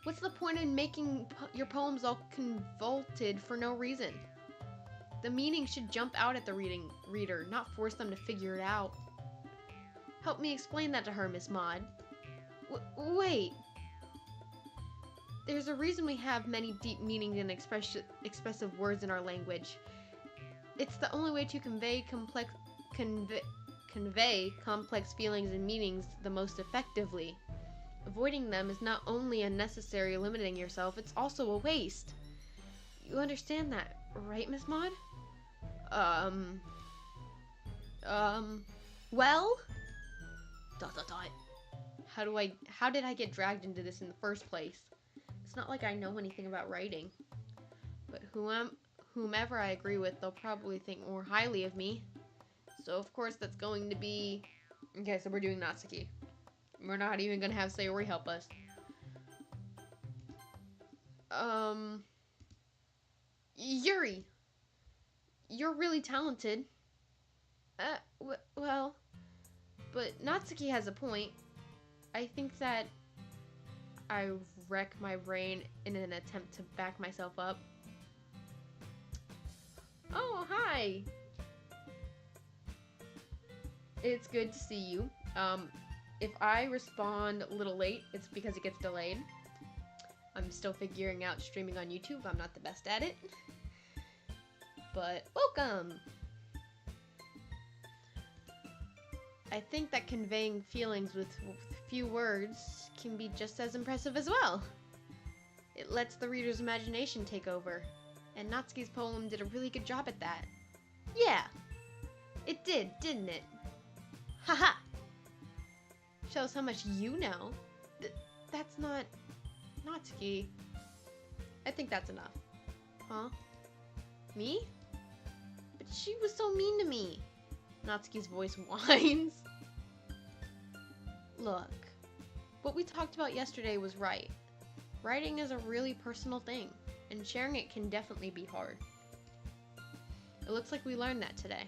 What's the point in making your poems all convoluted for no reason? The meaning should jump out at the reader, not force them to figure it out. Help me explain that to her, Miss Maud. Wait. There's a reason we have many deep meanings and expressive words in our language. It's the only way to convey complex feelings and meanings the most effectively. Avoiding them is not only unnecessary limiting yourself, it's also a waste. You understand that, right, Miss Maud? Well? ... How did I get dragged into this in the first place? It's not like I know anything about writing. But whomever I agree with, they'll probably think more highly of me. So of course that's going to be... Okay, so we're doing Natsuki. We're not even gonna have Sayori help us. Yuri! You're really talented. Well... But Natsuki has a point. I think that I wreck my brain in an attempt to back myself up. Oh, hi! It's good to see you. If I respond a little late, it's because it gets delayed. I'm still figuring out streaming on YouTube. I'm not the best at it. But welcome! I think that conveying feelings with few words can be just as impressive as well. It lets the reader's imagination take over, and Natsuki's poem did a really good job at that. Yeah, it did, didn't it? Haha! Shows how much you know. That's not... Natsuki. I think that's enough. Huh? Me? But she was so mean to me. Natsuki's voice whines. Look, what we talked about yesterday was right. Writing is a really personal thing, and sharing it can definitely be hard. It looks like we learned that today.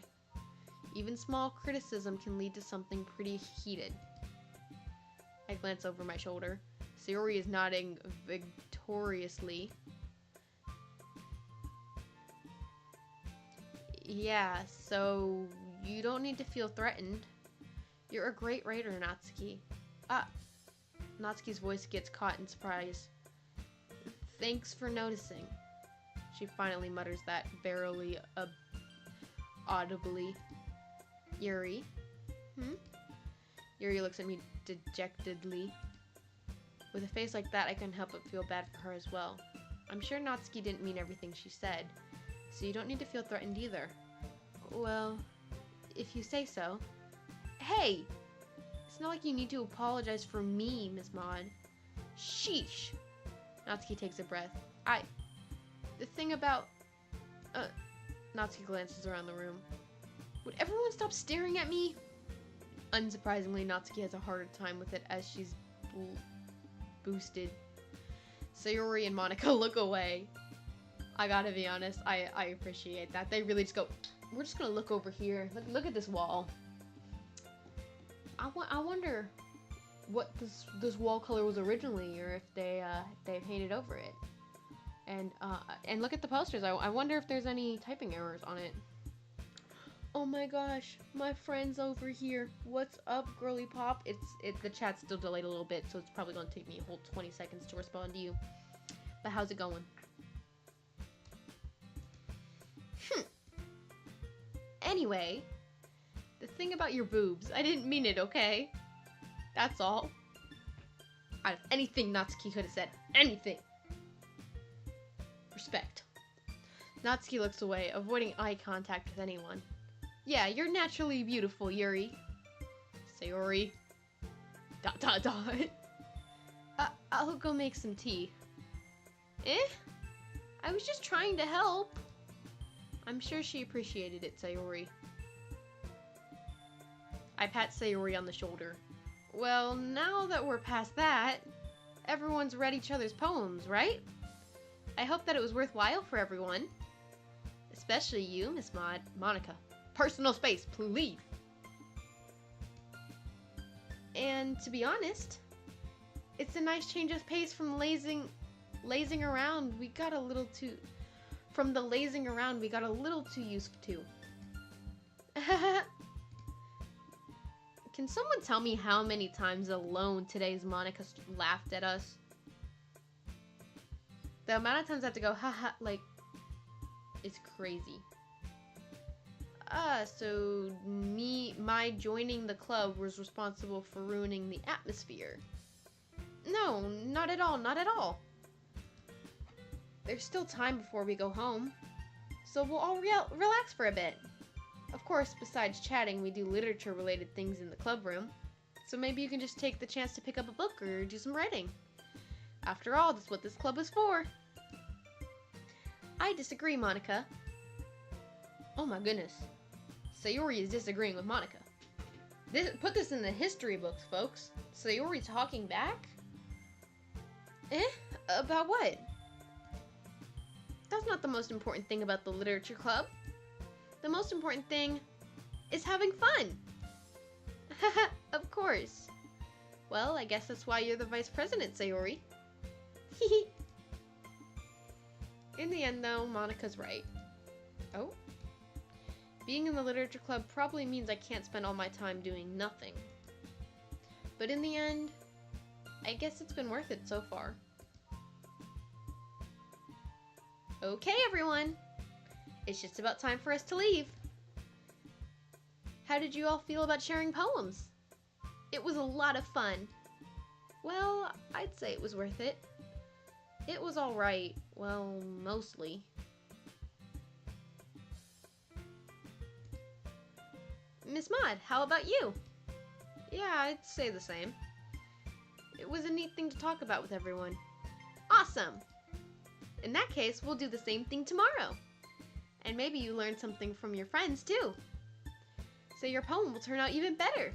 Even small criticism can lead to something pretty heated. I glance over my shoulder. Sayori is nodding victoriously. Yeah, so you don't need to feel threatened. You're a great writer, Natsuki. Natsuki's voice gets caught in surprise. Thanks for noticing. She finally mutters that barely audibly. Yuri? Yuri looks at me dejectedly. With a face like that, I couldn't help but feel bad for her as well. I'm sure Natsuki didn't mean everything she said, so you don't need to feel threatened either. Well, if you say so. Hey! It's not like you need to apologize for me, Miss Maud. Sheesh! Natsuki takes a breath. The thing about... Natsuki glances around the room. Would everyone stop staring at me? Unsurprisingly, Natsuki has a harder time with it as she's boosted. Sayori and Monica look away. I gotta be honest, I appreciate that. They really just go, we're just gonna look over here. Look at this wall. I wonder what this wall color was originally, or if they painted over it. And look at the posters. I wonder if there's any typing errors on it. Oh my gosh, my friend's over here. What's up, girly pop? The chat's still delayed a little bit, so it's probably gonna take me a whole 20 seconds to respond to you. But how's it going? Anyway, the thing about your boobs, I didn't mean it, okay? That's all. Out of anything Natsuki could have said. Anything. Respect. Natsuki looks away, avoiding eye contact with anyone. Yeah, you're naturally beautiful, Yuri. Sayori. ... I'll go make some tea. I was just trying to help. I'm sure she appreciated it, Sayori. I pat Sayori on the shoulder. Well, now that we're past that, everyone's read each other's poems, right? I hope that it was worthwhile for everyone. Especially you, Miss Monica. Personal space, please. And to be honest, it's a nice change of pace from lazing around. We got a little too used to. Can someone tell me how many times alone today's Monica laughed at us? The amount of times I have to go, haha, like, it's crazy. So my joining the club was responsible for ruining the atmosphere. No, not at all, not at all. There's still time before we go home, so we'll all relax for a bit. Of course, besides chatting, we do literature-related things in the club room, so maybe you can just take the chance to pick up a book or do some writing. After all, that's what this club is for. I disagree, Monica. Oh my goodness. Sayori is disagreeing with Monica. Put this in the history books, folks. Sayori talking back? About what? That's not the most important thing about the literature club. The most important thing is having fun. Of course. Well, I guess that's why you're the vice president, Sayori. In the end, though, Monica's right. Oh? Being in the literature club probably means I can't spend all my time doing nothing. But in the end, I guess it's been worth it so far. Okay, everyone. It's just about time for us to leave. How did you all feel about sharing poems? It was a lot of fun. Well, I'd say it was worth it. It was alright. Well, mostly. Miss Maud, how about you? Yeah, I'd say the same. It was a neat thing to talk about with everyone. Awesome! In that case, we'll do the same thing tomorrow. And maybe you learned something from your friends, too. So your poem will turn out even better. ...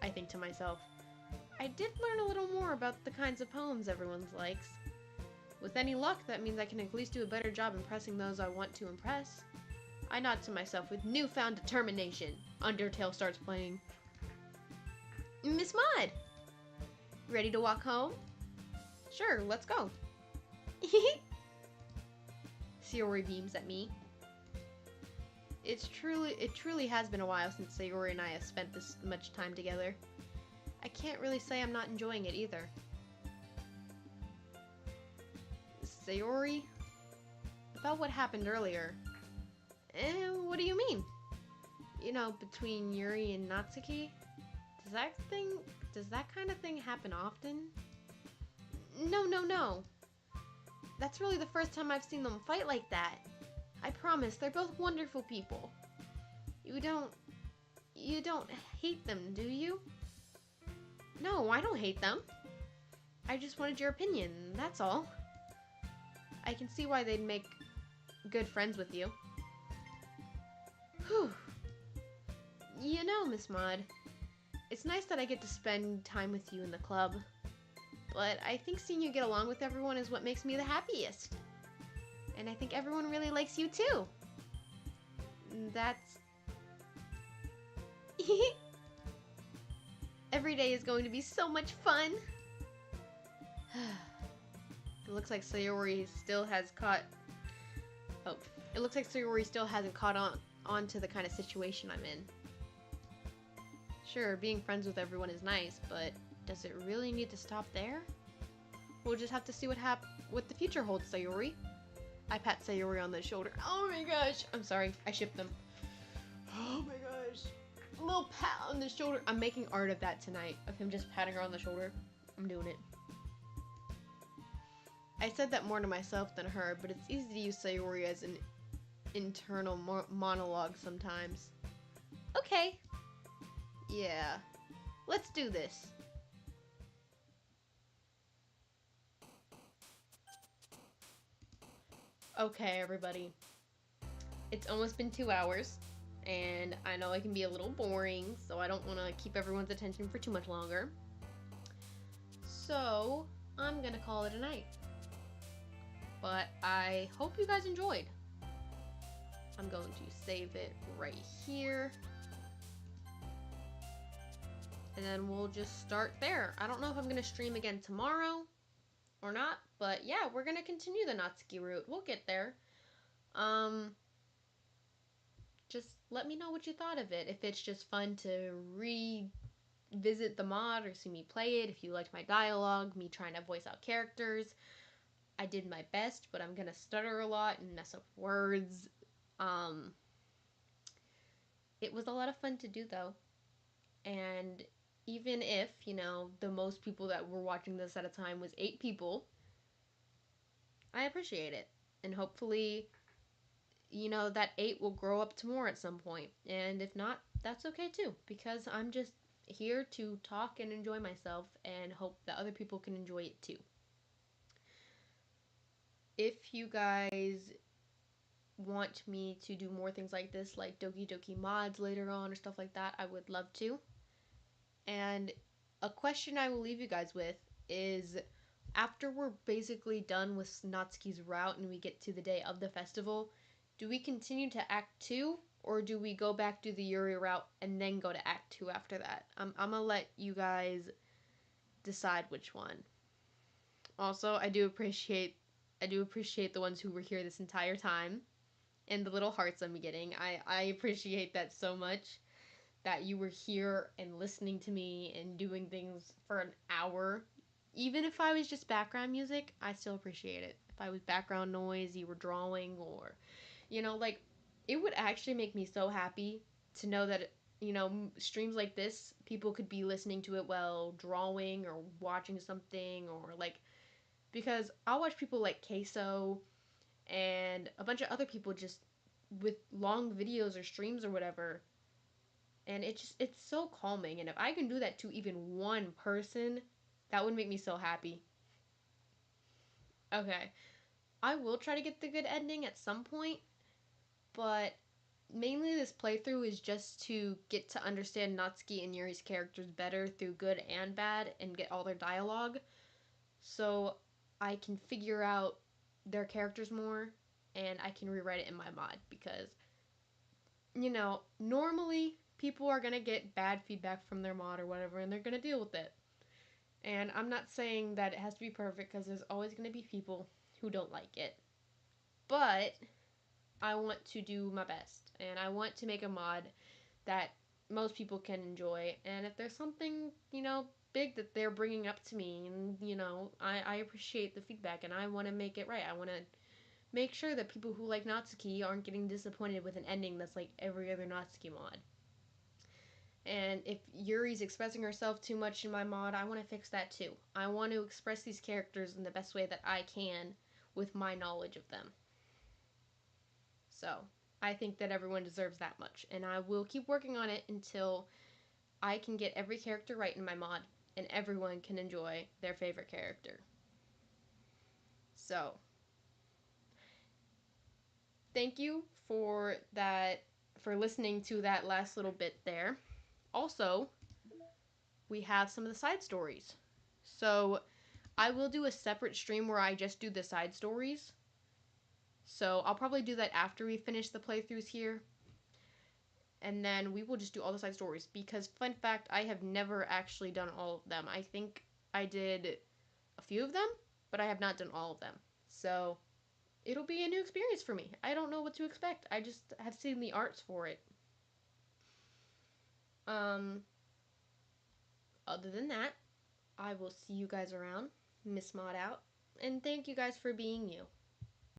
I think to myself, I did learn a little more about the kinds of poems everyone likes. With any luck, that means I can at least do a better job impressing those I want to impress. I nod to myself with newfound determination. Undertale starts playing. Miss Maud! Ready to walk home? Sure, let's go. Sayori beams at me. It truly has been a while since Sayori and I have spent this much time together. I can't really say I'm not enjoying it either. Sayori? About what happened earlier. What do you mean? You know, between Yuri and Natsuki? Does that kind of thing happen often? No. That's really the first time I've seen them fight like that. I promise, they're both wonderful people. You don't hate them, do you? No, I don't hate them. I just wanted your opinion, that's all. I can see why they'd make good friends with you. Whew. You know, Miss Maud, it's nice that I get to spend time with you in the club. But I think seeing you get along with everyone is what makes me the happiest. And I think everyone really likes you too. That's... Every day is going to be so much fun. It looks like Sayori still has caught... Oh, it looks like Sayori still hasn't caught on to the kind of situation I'm in. Sure, being friends with everyone is nice, but does it really need to stop there? We'll just have to see what the future holds, Sayori. I pat Sayori on the shoulder. Oh my gosh! I'm sorry, I shipped them. Oh my gosh. A little pat on the shoulder. I'm making art of that tonight, of him just patting her on the shoulder. I'm doing it. I said that more to myself than her, but it's easy to use Sayori as an internal monologue sometimes. Okay. Yeah. Let's do this. Okay, everybody. It's almost been 2 hours, and I know it can be a little boring, so I don't want to keep everyone's attention for too much longer. So, I'm gonna call it a night. But I hope you guys enjoyed. I'm going to save it right here. And then we'll just start there. I don't know if I'm gonna stream again tomorrow or not, but yeah, we're gonna continue the Natsuki route. We'll get there. Just let me know what you thought of it. If it's just fun to revisit the mod or see me play it. If you liked my dialogue, me trying to voice out characters. I did my best, but I'm gonna stutter a lot and mess up words. Um, it was a lot of fun to do though, and even if the most people that were watching this at a time was 8 people, I appreciate it, and hopefully, that 8 will grow up to more at some point. And if not, that's okay too, because I'm just here to talk and enjoy myself and hope that other people can enjoy it too. If you guys want me to do more things like this, like Doki Doki mods later on or stuff like that, I would love to. And a question I will leave you guys with is, after we're basically done with Natsuki's route and we get to the day of the festival, do we continue to Act 2 or do we go back to the Yuri route and then go to Act 2 after that? I'm gonna let you guys decide which one. Also, I do appreciate the ones who were here this entire time and the little hearts I'm getting. I appreciate that so much, that you were here and listening to me and doing things for an hour. Even if I was just background music, I still appreciate it. If I was background noise, you were drawing, or, like, it would actually make me so happy to know that, streams like this, people could be listening to it while drawing or watching something, or, like, because I'll watch people like Queso and a bunch of other people just with long videos or streams or whatever, and it's so calming, and if I can do that to even one person, that would make me so happy. Okay, I will try to get the good ending at some point, but mainly this playthrough is just to get to understand Natsuki and Yuri's characters better through good and bad and get all their dialogue, so I can figure out their characters more and I can rewrite it in my mod, because normally people are going to get bad feedback from their mod or whatever, and they're going to deal with it. And I'm not saying that it has to be perfect, because there's always going to be people who don't like it. But I want to do my best, and I want to make a mod that most people can enjoy. And if there's something, big that they're bringing up to me, and, I appreciate the feedback, and I want to make it right. I want to make sure that people who like Natsuki aren't getting disappointed with an ending that's like every other Natsuki mod. And if Yuri's expressing herself too much in my mod, I want to fix that too. I want to express these characters in the best way that I can with my knowledge of them. So, I think that everyone deserves that much, and I will keep working on it until I can get every character right in my mod and everyone can enjoy their favorite character. So, thank you for listening to that last little bit there. Also, we have some of the side stories. So, I will do a separate stream where I just do the side stories. So, I'll probably do that after we finish the playthroughs here. And then we will just do all the side stories. Because, fun fact, I have never actually done all of them. I think I did a few of them, but I have not done all of them. So, it'll be a new experience for me. I don't know what to expect. I just have seen the arts for it. Um, Other than that, I will see you guys around. Miss Mod out. And thank you guys for being you.